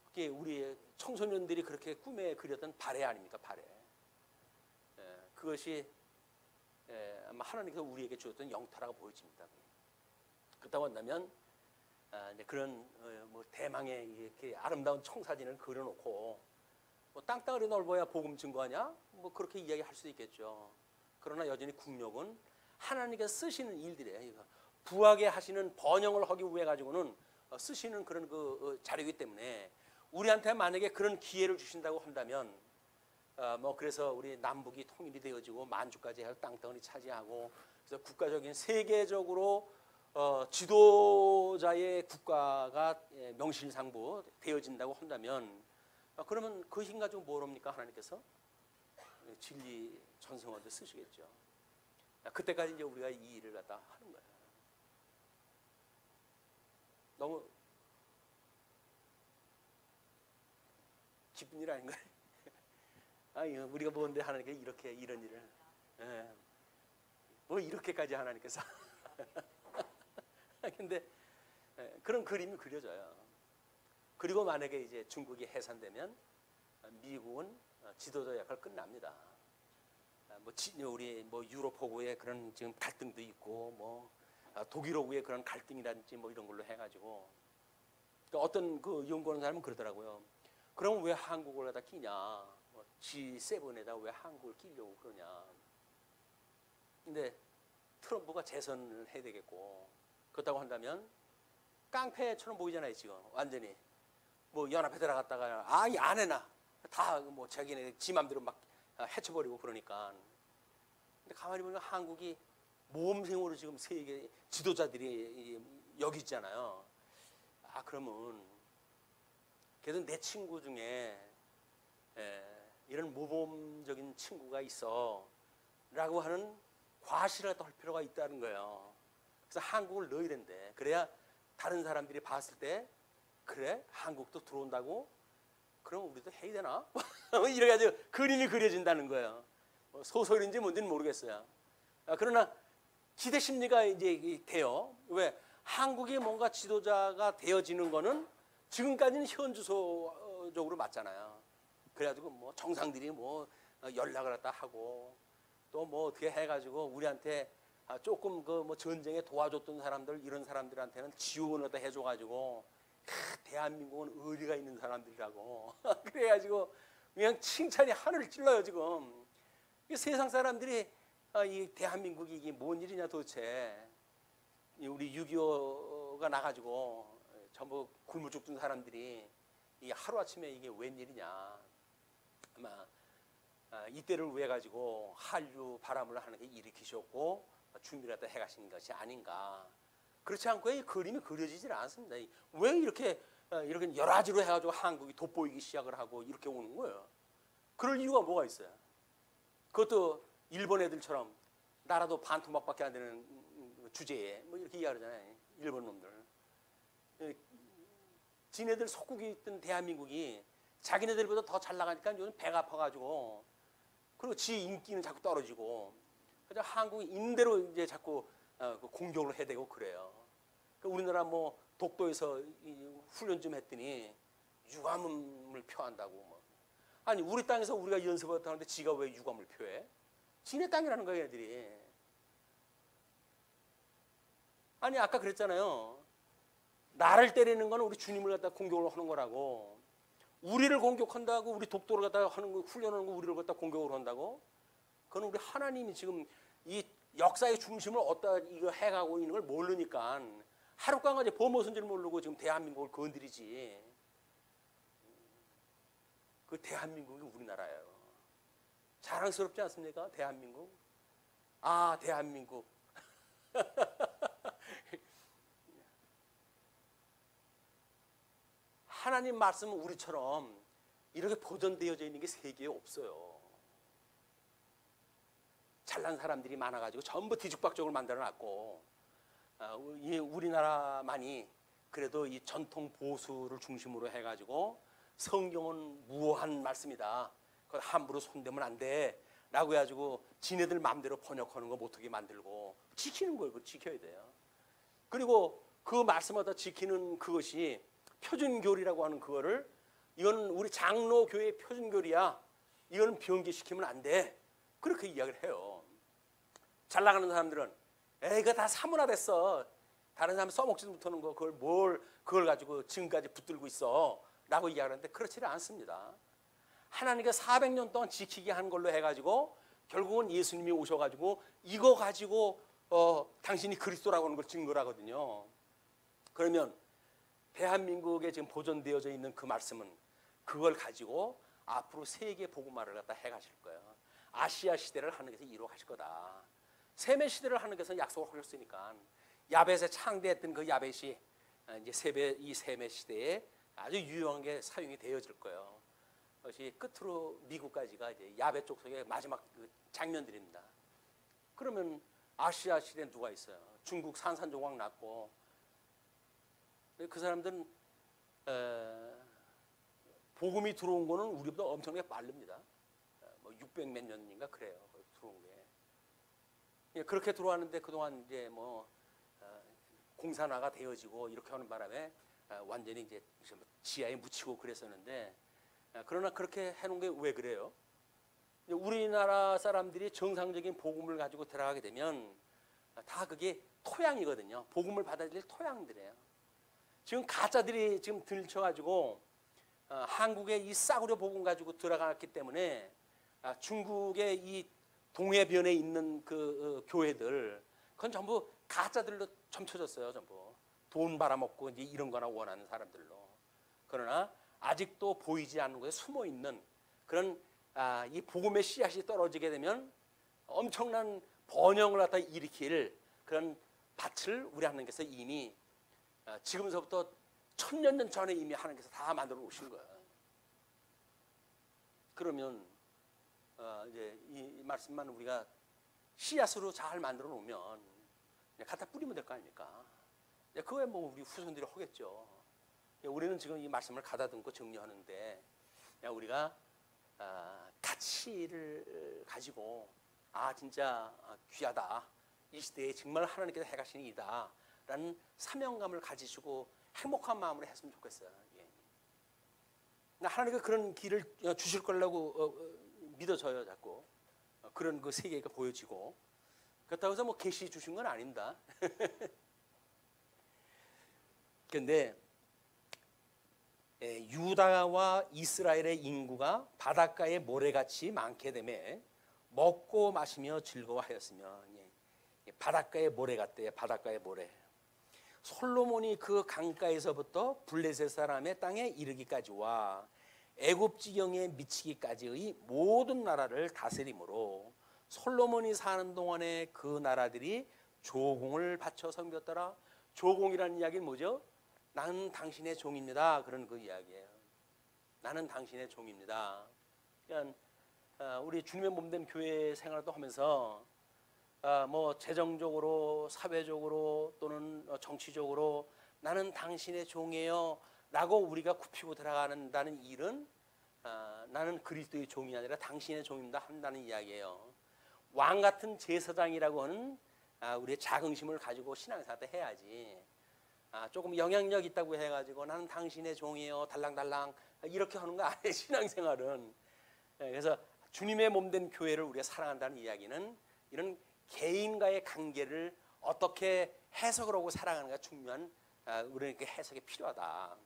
그게 우리 청소년들이 그렇게 꿈에 그렸던 발해 아닙니까? 발해. 그것이 아마 하나님께서 우리에게 주었던 영타라고 보여집니다. 그렇다고 한다면 그런 뭐 대망의 이렇게 아름다운 청사진을 그려놓고 뭐 땅덩어리 넓어야 복음 증거하냐? 뭐 그렇게 이야기할 수도 있겠죠. 그러나 여전히 국력은 하나님께서 쓰시는 일들이에요. 부하게 하시는 번영을 하기 위해 가지고는 쓰시는 그런 그 자료이기 때문에 우리한테 만약에 그런 기회를 주신다고 한다면 뭐 그래서 우리 남북이 통일이 되어지고 만주까지 해서 땅덩어리 차지하고 그래서 국가적인 세계적으로 지도자의 국가가 명실상부 되어진다고 한다면 그러면 그 힘 가지고 뭘 합니까? 하나님께서 진리 전승원도 쓰시겠죠. 그때까지 이제 우리가 이 일을 갖다 하는 거예요. 너무 기쁜 일 아닌가요? 우리가 뭔데 하나님께 이렇게 이런 일을 뭐 이렇게까지 하나님께서 근데 그런 그림이 그려져요. 그리고 만약에 이제 중국이 해산되면 미국은 지도자 역할 끝납니다. 우리 뭐 유럽하고의 그런 지금 갈등도 있고 뭐 독일하고의 그런 갈등이라든지 뭐 이런 걸로 해가지고 그러니까 어떤 그 연구하는 사람은 그러더라고요. 그럼 왜 한국을 갖다 끼냐? G7에다 왜 한국을 끼려고 그러냐? 근데 트럼프가 재선을 해야 되겠고 그렇다고 한다면 깡패처럼 보이잖아요. 지금 완전히 뭐 연합에 들어갔다가 안 해나 다 뭐 자기네 지 맘대로 막 해쳐버리고 그러니까. 근데 가만히 보면 한국이 모험생으로 지금 세계 지도자들이 여기 있잖아요. 그러면 그래도 내 친구 중에 이런 모범적인 친구가 있어 라고 하는 과시를 할 필요가 있다는 거예요. 그래서 한국을 넣어야 된대. 그래야 다른 사람들이 봤을 때 그래? 한국도 들어온다고? 그럼 우리도 해야 되나? 이래가지고 그림이 그려진다는 거예요. 소설인지 뭔지는 모르겠어요. 그러나 기대 심리가 이제 돼요. 왜? 한국이 뭔가 지도자가 되어지는 거는 지금까지는 현주소적으로 맞잖아요. 그래가지고 뭐 정상들이 뭐 연락을 갖다 하고 또 뭐 어떻게 해가지고 우리한테 조금 그 뭐 전쟁에 도와줬던 사람들 이런 사람들한테는 지원을 갖다 해줘가지고 대한민국은 의리가 있는 사람들이라고 그래가지고 그냥 칭찬이 하늘을 찔러요 지금. 이 세상 사람들이 이 대한민국이 이게 뭔 일이냐 도대체. 우리 6.25가 나가지고 전부 굶어 죽던 사람들이 이 하루아침에 이게 웬일이냐. 아마 이때를 위해 가지고 한류 바람을 하는 게 일으키셨고 준비를 갖다 해가신 것이 아닌가. 그렇지 않고 이 그림이 그려지질 않습니다. 왜 이렇게 여러 가지로 해가지고 한국이 돋보이기 시작을 하고 이렇게 오는 거예요. 그럴 이유가 뭐가 있어요? 그것도 일본 애들처럼 나라도 반토막밖에 안 되는 주제에 뭐 이렇게 이야기하잖아요. 일본 놈들. 지네들 속국이 있던 대한민국이 자기네들보다 더 잘 나가니까 요즘 배가 아파가지고 그리고 지 인기는 자꾸 떨어지고 그래서 한국이 임대로 이제 자꾸 공격을 해대고 그래요. 그러니까 우리나라 뭐 독도에서 훈련 좀 했더니 유감을 표한다고 뭐. 아니 우리 땅에서 우리가 연습을 하는데 지가 왜 유감을 표해? 지네 땅이라는 거예요 애들이. 아니 아까 그랬잖아요. 나를 때리는 건 우리 주님을 갖다 공격을 하는 거라고. 우리를 공격한다고 우리 독도를 갖다 하는 거 훈련하는 거 우리를 갖다 공격을 한다고? 그건 우리 하나님이 지금 이 역사의 중심을 어디다 이거 해가고 있는 걸 모르니까 하룻강아지 범어선 줄 모르고 지금 대한민국을 건드리지. 그 대한민국이 우리나라예요. 자랑스럽지 않습니까? 대한민국. 아 대한민국. 하나님 말씀은 우리처럼 이렇게 보존되어져 있는 게 세계에 없어요. 잘난 사람들이 많아가지고 전부 뒤죽박죽을 만들어놨고 우리나라만이 그래도 이 전통 보수를 중심으로 해가지고 성경은 무한 말씀이다. 그걸 함부로 손대면 안 돼. 라고 해가지고 지네들 마음대로 번역하는 거 못하게 만들고 지키는 거예요. 그걸 지켜야 돼요. 그리고 그 말씀마다 지키는 그것이 표준교리라고 하는 그거를 이건 우리 장로교회 표준교리야. 이거는 변개시키면 안 돼. 그렇게 이야기를 해요. 잘 나가는 사람들은 에이 이거 다 사문화됐어. 다른 사람 써먹지도 못하는 거 그걸 가지고 지금까지 붙들고 있어. 라고 이야기하는데 그렇지는 않습니다. 하나님께서 400년 동안 지키게 한 걸로 해가지고 결국은 예수님이 오셔가지고 이거 가지고 당신이 그리스도라고 하는 걸 증거하거든요. 그러면 대한민국에 지금 보존되어져 있는 그 말씀은 그걸 가지고 앞으로 세계 복음화를 갖다 해가실 거예요. 아시아 시대를 하나님께서 이루어가실 거다. 세메 시대를 하나님께서 약속을 하셨으니까 야벳에 창대했던 그 야벳이 이제 이 세메 시대에 아주 유용하게 사용이 되어질 거예요. 그것이 끝으로 미국까지가 이제 야벳 족속의 마지막 그 장면들입니다. 그러면 아시아 시대에 누가 있어요? 중국 산산조각 났고 그 사람들은 복음이 들어온 거는 우리보다 엄청나게 빠릅니다. 뭐 600 몇 년인가 그래요. 들어온 게. 그렇게 들어왔는데 그동안 이제 뭐 공산화가 되어지고 이렇게 하는 바람에 완전히 이제 지하에 묻히고 그랬었는데 그러나 그렇게 해놓은 게 왜 그래요? 우리나라 사람들이 정상적인 복음을 가지고 들어가게 되면 다 그게 토양이거든요. 복음을 받아들일 토양들이에요. 지금 가짜들이 지금 들쳐가지고 한국의 이 싸구려 복음 가지고 들어갔기 때문에 중국의 이 동해변에 있는 그 교회들 그건 전부 가짜들로 점쳐졌어요. 전부 돈 받아먹고 이제 이런 거나 원하는 사람들로. 그러나 아직도 보이지 않는 곳에 숨어 있는 그런 이 복음의 씨앗이 떨어지게 되면 엄청난 번영을 갖다 일으킬 그런 밭을 우리 하나님께서 이미 지금서부터 1000년 전에 이미 하나님께서 다 만들어 놓으신 거예요. 그러면 이제 이 말씀만 우리가 씨앗으로 잘 만들어 놓으면 갖다 뿌리면 될 거 아닙니까? 그거에 뭐 우리 후손들이 하겠죠. 우리는 지금 이 말씀을 가다듬고 정리하는데 우리가 가치를 가지고 진짜 귀하다. 이 시대에 정말 하나님께서 해가신 이다. 라는 사명감을 가지시고 행복한 마음으로 했으면 좋겠어요. 하나님께서 그런 길을 주실 거라고 믿어져요. 자꾸 그런 그 세계가 보여지고 그렇다고 해서 뭐 계시 주신 건 아닙니다. 그런데 유다와 이스라엘의 인구가 바닷가의 모래같이 많게 되매 먹고 마시며 즐거워하였으며, 바닷가의 모래 같대요. 바닷가의 모래. 솔로몬이 그 강가에서부터 블레셋 사람의 땅에 이르기까지와 애굽 지경에 미치기까지의 모든 나라를 다스림으로 솔로몬이 사는 동안에 그 나라들이 조공을 바쳐 섬겼더라. 조공이라는 이야기는 뭐죠? 나는 당신의 종입니다. 그런 그 이야기예요. 나는 당신의 종입니다. 그러니까 우리 주님의 몸된 교회 생활도 하면서 뭐 재정적으로, 사회적으로 또는 정치적으로 나는 당신의 종이에요 라고 우리가 굽히고 들어간다는 일은 나는 그리스도의 종이 아니라 당신의 종입니다 한다는 이야기예요. 왕 같은 제사장이라고 하는 우리의 자긍심을 가지고 신앙생활 해야지. 조금 영향력 있다고 해가지고 나는 당신의 종이에요 달랑달랑 이렇게 하는 거 아니에요. 신앙생활은. 그래서 주님의 몸된 교회를 우리가 사랑한다는 이야기는 이런 개인과의 관계를 어떻게 해석을 하고 살아가는가 중요한 우리에게 해석이 필요하다.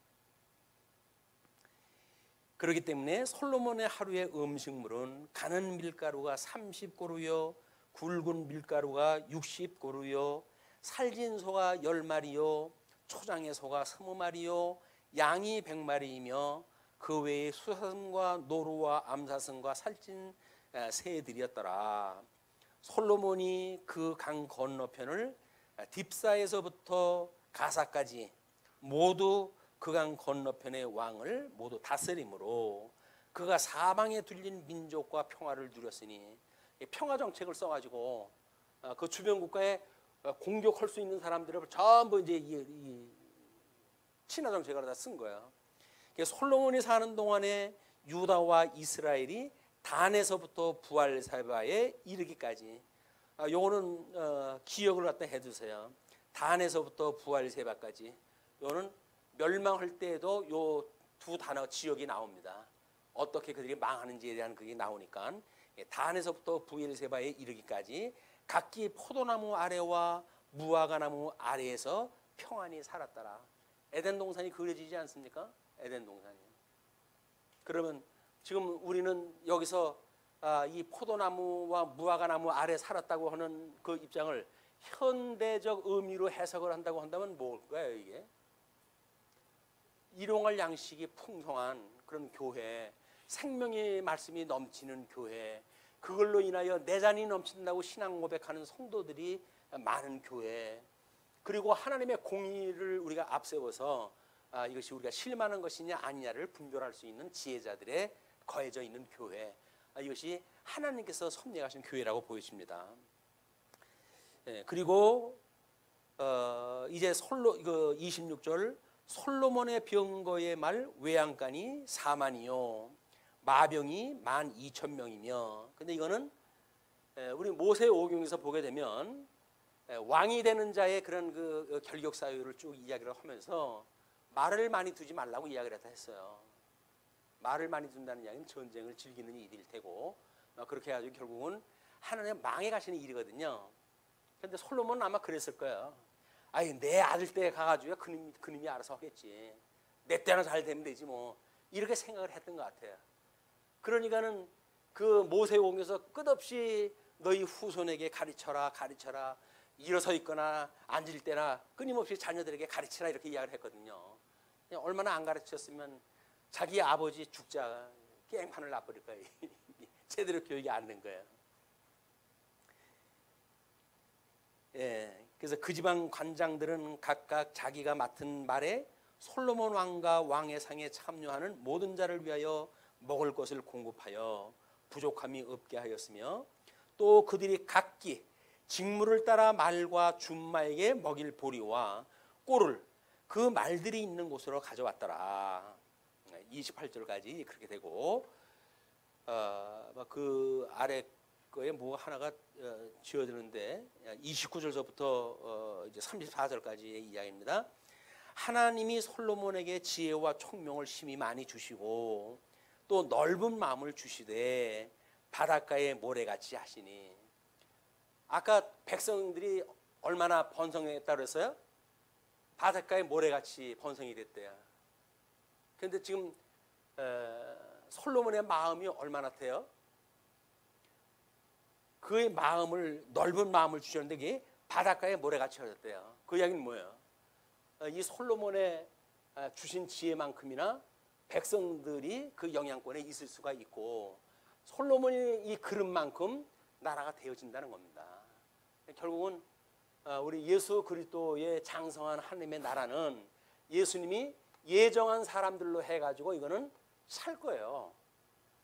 그렇기 때문에 솔로몬의 하루의 음식물은 가는 밀가루가 30고루요, 굵은 밀가루가 60고루요, 살진 소가 10마리요, 초장의 소가 20마리요, 양이 100마리이며 그 외에 수사슴과 노루와 암사슴과 살찐 새들이었더라. 솔로몬이 그 강 건너편을 딥사에서부터 가사까지 모두 그 강 건너편의 왕을 모두 다스림으로 그가 사방에 둘린 민족과 평화를 누렸으니 평화 정책을 써가지고 그 주변 국가에 공격할 수 있는 사람들을 전부 이제 이 친화 정책을 다 쓴 거예요. 솔로몬이 사는 동안에 유다와 이스라엘이 단에서부터 부엘세바에 이르기까지, 요거는 기억을 갖다 해두세요. 단에서부터 부엘세바까지, 요는 멸망할 때에도 요 두 단어 지역이 나옵니다. 어떻게 그들이 망하는지에 대한 그게 나오니까 단에서부터 부엘세바에 이르기까지 각기 포도나무 아래와 무화과나무 아래에서 평안히 살았더라. 에덴 동산이 그려지지 않습니까? 에덴 동산이. 그러면 지금 우리는 여기서 이 포도나무와 무화과나무 아래 살았다고 하는 그 입장을 현대적 의미로 해석을 한다고 한다면 뭘까요, 이게? 일용할 양식이 풍성한 그런 교회, 생명의 말씀이 넘치는 교회, 그걸로 인하여 내잔이 넘친다고 신앙 고백하는 성도들이 많은 교회, 그리고 하나님의 공의를 우리가 앞세워서 이것이 우리가 실망한 것이냐 아니냐를 분별할 수 있는 지혜자들의 거해져 있는 교회, 이것이 하나님께서 섭리하신 교회라고 보여집니다. 그리고 이제 26절 솔로몬의 병거의 말 외양간이 4만이요 마병이 12,000명이며, 근데 이거는 우리 모세오경에서 보게 되면 왕이 되는 자의 그런 그 결격 사유를 쭉 이야기를 하면서 말을 많이 두지 말라고 이야기를 했어요. 말을 많이 둔다는 이야기는 전쟁을 즐기는 일일 테고, 그렇게 해가지고 결국은 하나님 망해 가시는 일이거든요. 그런데 솔로몬은 아마 그랬을 거예요. 아니, 내 아들 때 가가지고 그님이 알아서 하겠지. 내 때나 잘 되면 되지 뭐. 이렇게 생각을 했던 것 같아요. 그러니까는 그 모세오경에서 끝없이 너희 후손에게 가르쳐라, 가르쳐라. 일어서 있거나 앉을 때나 끊임없이 자녀들에게 가르치라 이렇게 이야기를 했거든요. 얼마나 안 가르쳤으면 자기 아버지 죽자 깽판을 놔버릴 거예요. 제대로 교육이 안 된 거예요. 그래서 그 지방 관장들은 각각 자기가 맡은 말에 솔로몬 왕과 왕의 상에 참여하는 모든 자를 위하여 먹을 것을 공급하여 부족함이 없게 하였으며, 또 그들이 각기 직무를 따라 말과 준마에게 먹일 보리와 꿀을 그 말들이 있는 곳으로 가져왔더라. 28절까지 그렇게 되고, 그 아래 거에 뭐 하나가 지어지는데 29절서부터 이제 34절까지의 이야기입니다. 하나님이 솔로몬에게 지혜와 총명을 심히 많이 주시고 또 넓은 마음을 주시되 바닷가의 모래같이 하시니. 아까 백성들이 얼마나 번성했다 그랬어요? 바닷가의 모래같이 번성이 됐대요. 그런데 지금 솔로몬의 마음이 얼마나 돼요? 그의 마음을 넓은 마음을 주셨는데 그게 바닷가에 모래같이 흘렀대요. 그 이야기는 뭐예요? 이 솔로몬의 주신 지혜만큼이나 백성들이 그 영향권에 있을 수가 있고 솔로몬이 이 그릇만큼 나라가 되어진다는 겁니다. 결국은 우리 예수 그리스도의 장성한 하나님의 나라는 예수님이 예정한 사람들로 해가지고 이거는 살 거예요.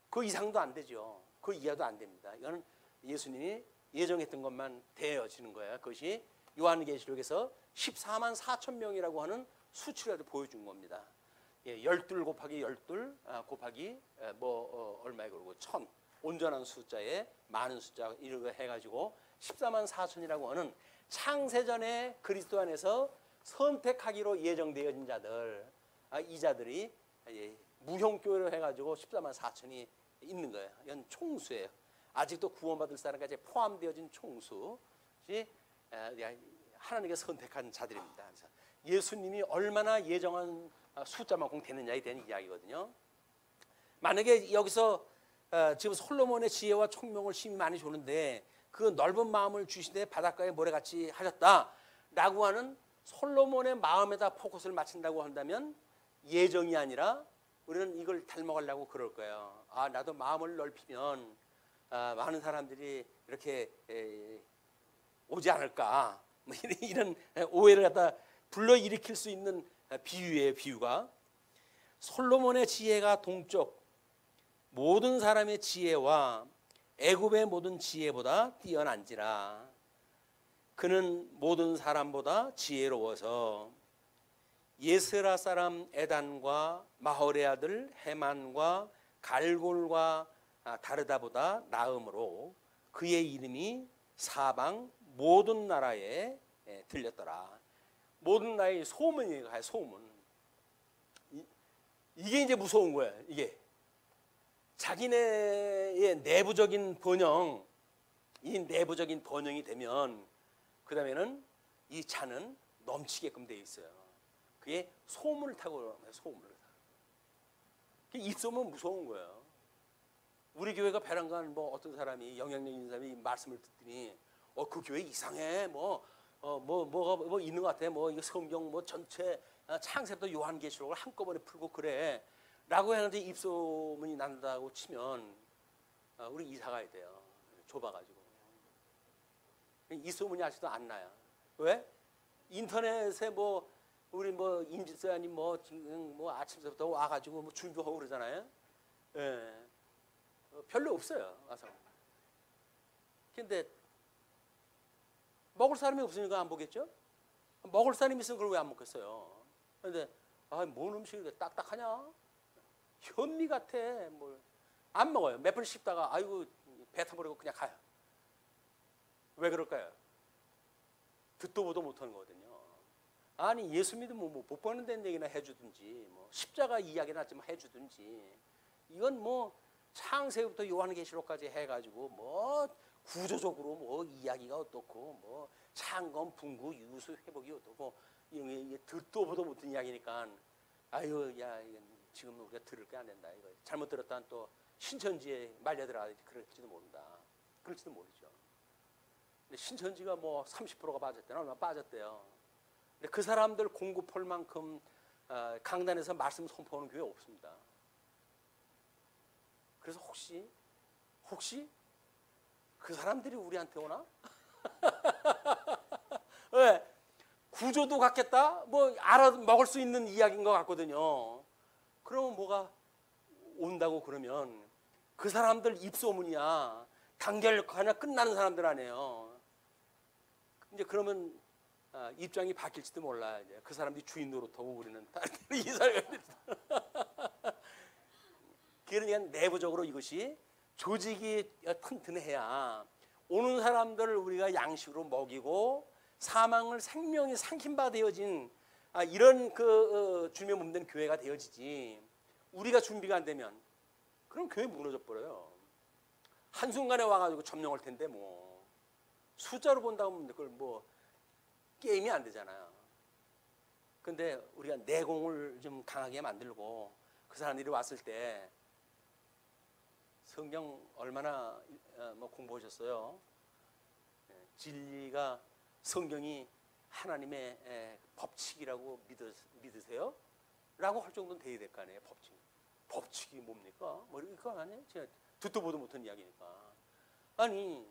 그 이상도 안 되죠. 그 이하도 안 됩니다. 이거는 예수님이 예정했던 것만 되어지는 거예요. 그것이 요한계시록에서 14만 4천 명이라고 하는 수치라도 보여준 겁니다. 12 곱하기 12 곱하기 얼마에 그러고 1000 온전한 숫자에 많은 숫자 이렇게 해가지고 14만 4천이라고 하는 창세전에 그리스도 안에서 선택하기로 예정되어진 자들 이 자들이 무형교회를 해가지고 14만 4천이 있는 거예요. 이건 총수예요. 아직도 구원받을 사람까지 포함되어진 총수이 하나님께 선택한 자들입니다. 그래서 예수님이 얼마나 예정한 숫자만큼 되느냐에 대한 이야기거든요. 만약에 여기서 지금 솔로몬의 지혜와 총명을 심히 많이 주는데 그 넓은 마음을 주시되 바닷가에 모래같이 하셨다라고 하는 솔로몬의 마음에다 포커스를 맞춘다고 한다면 예정이 아니라 우리는 이걸 닮아가려고 그럴 거예요. 나도 마음을 넓히면 많은 사람들이 이렇게 오지 않을까 이런 오해를 갖다 불러일으킬 수 있는 비유예요. 비유가 솔로몬의 지혜가 동쪽 모든 사람의 지혜와 애굽의 모든 지혜보다 뛰어난지라 그는 모든 사람보다 지혜로워서 예스라 사람 에단과 마홀의 아들 헤만과 갈골과 다르다보다 나음으로 그의 이름이 사방 모든 나라에 들렸더라. 모든 나라의 소문이 가요. 소문. 이게 이제 무서운 거예요. 이게 자기네의 내부적인 번영, 이 내부적인 번영이 되면 그 다음에는 이 잔은 넘치게끔 되어 있어요. 그게 소문을 타고 그러는 소문을. 입소문 무서운 거예요. 우리 교회가 배란간 어떤 사람이 영향력 있는 사람이 말씀을 듣더니 그 교회 이상해 뭐가 있는 것 같아 이거 성경 전체 창세부터 요한계시록을 한꺼번에 풀고 그래라고 하는데 입소문이 난다고 치면 우리 이사 가야 돼요. 좁아가지고 이 소문이 아직도 안 나요. 왜? 인터넷에 우리 임집사님 지금 아침부터 와가지고 준비하고 그러잖아요. 예. 별로 없어요. 와서. 근데 먹을 사람이 없으니까 안 보겠죠? 먹을 사람이 있으면 그걸 왜 안 먹겠어요? 근데 뭔 음식이 이렇게 딱딱하냐? 현미 같아. 안 먹어요. 몇 번 씹다가 아이고 배 타버리고 그냥 가요. 왜 그럴까요? 듣도 보도 못하는 거거든요. 아니 예수 믿으면 못 보는 데는 얘기나 해주든지 십자가 이야기나 좀 해주든지 이건 창세부터 요한계시록까지 해가지고 구조적으로 이야기가 어떻고 창건 분구 유수 회복이 어떻고 이런 게 듣도 보도 못한 이야기니까 아유 야 지금 우리가 들을 게 안 된다 이거 잘못 들었다는 또 신천지에 말려 들어가 그럴지도 모른다. 그럴지도 모르죠. 근데 신천지가 30%가 빠졌대나 얼마 빠졌대요. 근데 그 사람들 공급할 만큼 강단에서 말씀 선포하는 교회 없습니다. 그래서 혹시 그 사람들이 우리한테 오나? 왜? 구조도 같겠다? 알아먹을 수 있는 이야기인 것 같거든요. 그러면 뭐가 온다고 그러면 그 사람들 입소문이야. 단결하냐 끝나는 사람들 아니에요. 이제 그러면 입장이 바뀔지도 몰라. 이제 그 사람들이 주인 노릇하고 우리는 이사를 그러니까 내부적으로 이것이 조직이 튼튼해야 오는 사람들을 우리가 양식으로 먹이고 사망을 생명이 삼킨 바 되어진 이런 주님의 몸된 교회가 되어지지. 우리가 준비가 안 되면 그럼 교회 무너져 버려요. 한순간에 와가지고 점령할 텐데 숫자로 본다면 그걸 게임이 안 되잖아요. 근데 우리가 내공을 좀 강하게 만들고 그 사람들이 왔을 때 성경 얼마나 공부하셨어요? 진리가 성경이 하나님의 법칙이라고 믿으세요? 라고 할 정도는 돼야 될 거 아니에요. 법칙이 뭡니까? 뭐 이거 아니에요? 제가 듣도 보도 못한 이야기니까. 아니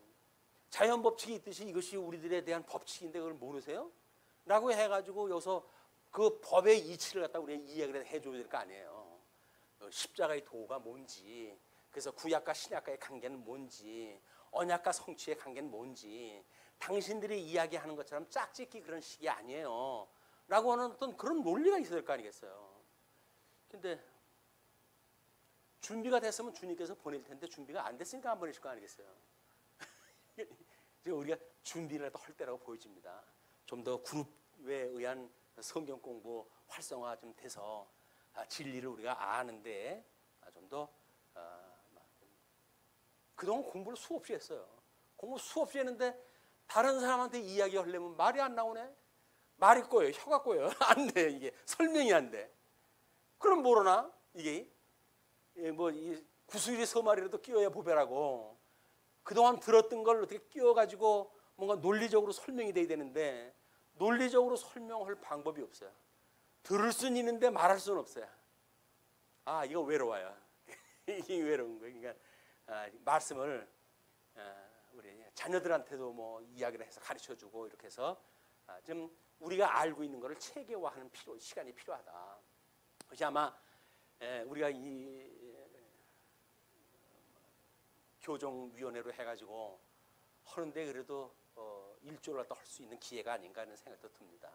자연 법칙이 있듯이 이것이 우리들에 대한 법칙인데 그걸 모르세요? 라고 해가지고 여기서 그 법의 이치를 갖다 우리가 이야기를 해줘야 될 거 아니에요. 십자가의 도가 뭔지, 그래서 구약과 신약과의 관계는 뭔지, 언약과 성취의 관계는 뭔지, 당신들이 이야기하는 것처럼 짝짓기 그런 식이 아니에요. 라고 하는 어떤 그런 논리가 있어야 될 거 아니겠어요. 근데 준비가 됐으면 주님께서 보낼 텐데 준비가 안 됐으니까 안 보내실 거 아니겠어요. 우리가 준비를 할 때라고 보여집니다. 좀 더 그룹에 의한 성경 공부 활성화 좀 돼서 진리를 우리가 아는데 좀 더 그동안 공부를 수없이 했어요. 공부 수없이 했는데 다른 사람한테 이야기하려면 말이 안 나오네. 말이 꼬여요. 혀가 꼬여요. 안 돼. 이게 설명이 안 돼. 그럼 모르나? 이게 뭐 이 구슬이 서말이라도 끼워야 보배라고. 그동안 들었던 걸 어떻게 끼워가지고 뭔가 논리적으로 설명이 돼야 되는데 논리적으로 설명할 방법이 없어요. 들을 수는 있는데 말할 수는 없어요. 아, 이거 외로워요. 이게 외로운 거예요. 그러니까 말씀을 우리 자녀들한테도 뭐 이야기를 해서 가르쳐주고 이렇게 해서 좀 우리가 알고 있는 것을 체계화하는 시간이 필요하다. 그것이 아마 우리가 이 교정위원회로 해가지고 하는데 그래도 일조를 갖다 할 수 있는 기회가 아닌가 하는 생각도 듭니다.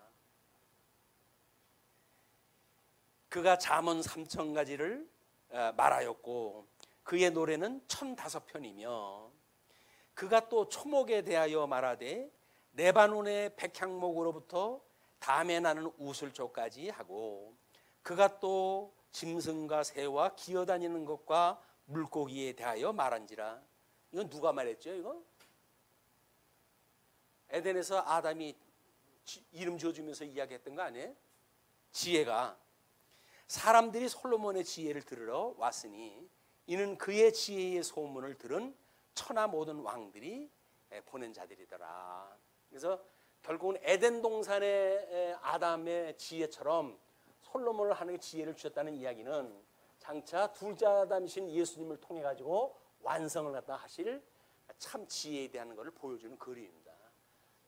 그가 잠언 3,000가지를 말하였고 그의 노래는 1,005편이며 그가 또 초목에 대하여 말하되 레바논의 백향목으로부터 담에 나는 우슬초까지 하고 그가 또 짐승과 새와 기어다니는 것과 물고기에 대하여 말한지라. 이건 누가 말했죠? 이거 에덴에서 아담이 이름 지어주면서 이야기했던 거 아니에요? 지혜가 사람들이 솔로몬의 지혜를 들으러 왔으니 이는 그의 지혜의 소문을 들은 천하 모든 왕들이 보낸 자들이더라. 그래서 결국은 에덴 동산의 아담의 지혜처럼 솔로몬을 하나님의 지혜를 주셨다는 이야기는 장차 둘째 아담이신 예수님을 통해 가지고 완성을 갖다 하실 참 지혜에 대한 것을 보여주는 그림입니다.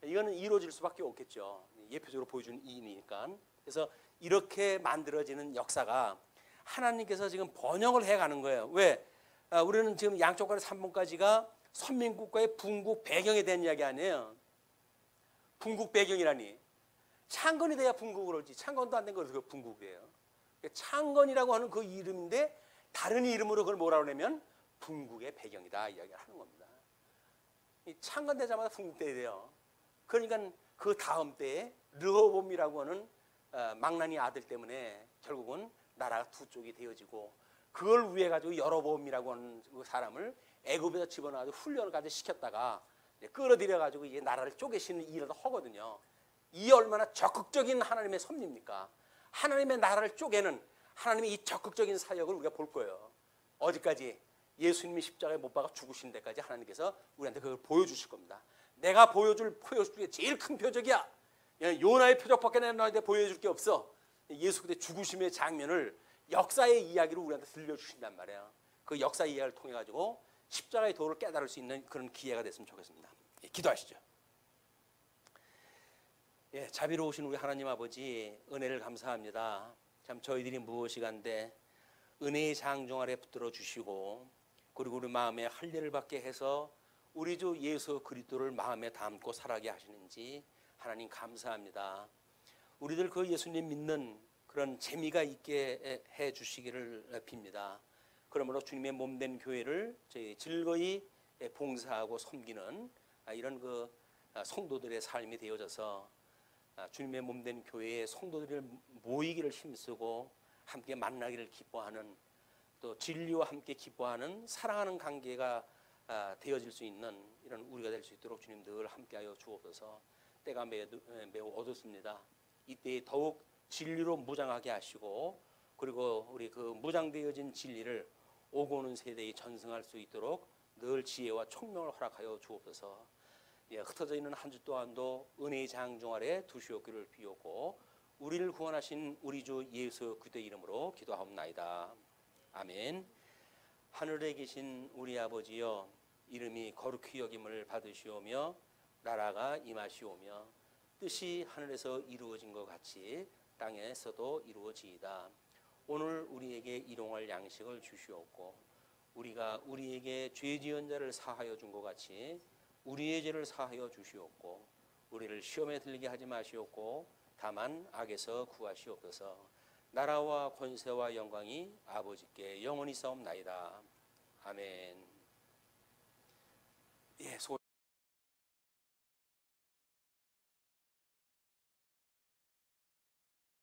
이거는 이루어질 수밖에 없겠죠. 예표적으로 보여주는 이니까. 그래서 이렇게 만들어지는 역사가 하나님께서 지금 번영을 해가는 거예요. 왜? 우리는 지금 양쪽 가리 3번까지가 선민국가의 분국 배경에 대한 이야기 아니에요. 분국 배경이라니. 창건이 돼야 분국을 하지. 창건도 안 된 걸 그 분국이에요. 창건이라고 하는 그 이름인데 다른 이름으로 그걸 뭐라 그러냐면 분국의 배경이다 이야기를 하는 겁니다. 창건되자마자 분국돼야 돼요. 그러니까 그 다음 때에 르호봄이라고 하는 망나니 아들 때문에 결국은 나라가 두 쪽이 되어지고 그걸 위해 가지고 여로보암이라고 하는 그 사람을 애굽에서 집어넣어서 훈련을 가지고 시켰다가 끌어들여 가지고 이제 나라를 쪼개시는 일을 하거든요. 이 얼마나 적극적인 하나님의 섭리입니까? 하나님의 나라를 쪼개는 하나님의 이 적극적인 사역을 우리가 볼 거예요. 어디까지? 예수님이 십자가에 못 박아 죽으신 데까지 하나님께서 우리한테 그걸 보여주실 겁니다. 내가 보여줄 표적 중에 제일 큰 표적이야. 요나의 표적밖에 내가 너한테 보여줄 게 없어. 예수 그때 죽으심의 장면을 역사의 이야기를 우리한테 들려주신단 말이에요. 그 역사 이야기를 통해 가지고 십자가의 도를 깨달을 수 있는 그런 기회가 됐으면 좋겠습니다. 기도하시죠. 자비로우신 우리 하나님 아버지 은혜를 감사합니다. 참 저희들이 무엇이간데 은혜의 장종 아래 붙들어 주시고 그리고 우리 마음에 할례를 받게 해서 우리 주 예수 그리스도를 마음에 담고 살아가게 하시는지 하나님 감사합니다. 우리들 그 예수님 믿는 그런 재미가 있게 해 주시기를 빕니다. 그러므로 주님의 몸된 교회를 저희 즐거이 봉사하고 섬기는 이런 그 성도들의 삶이 되어져서 주님의 몸된 교회에 성도들을 모이기를 힘쓰고 함께 만나기를 기뻐하는 또 진리와 함께 기뻐하는 사랑하는 관계가 되어질 수 있는 이런 우리가 될 수 있도록 주님 늘 함께하여 주옵소서. 때가 매우 어둡습니다. 이때에 더욱 진리로 무장하게 하시고 그리고 우리 그 무장되어진 진리를 오고 오는 세대에 전승할 수 있도록 늘 지혜와 총명을 허락하여 주옵소서. 예, 흩어져 있는 한 주 동안도 은혜의 장중 아래 두시옵기를 비옵고 우리를 구원하신 우리 주 예수 그리스도의 이름으로 기도하옵나이다. 아멘. 하늘에 계신 우리 아버지여, 이름이 거룩히 여김을 받으시오며 나라가 임하시오며 뜻이 하늘에서 이루어진 것 같이 땅에서도 이루어지이다. 오늘 우리에게 일용할 양식을 주시옵고 우리가 우리에게 죄 지은 자를 사하여 준 것 같이 우리의 죄를 사하여 주시옵고 우리를 시험에 들게 하지 마시옵고 다만 악에서 구하시옵소서. 나라와 권세와 영광이 아버지께 영원히 싸움나이다. 아멘. 예,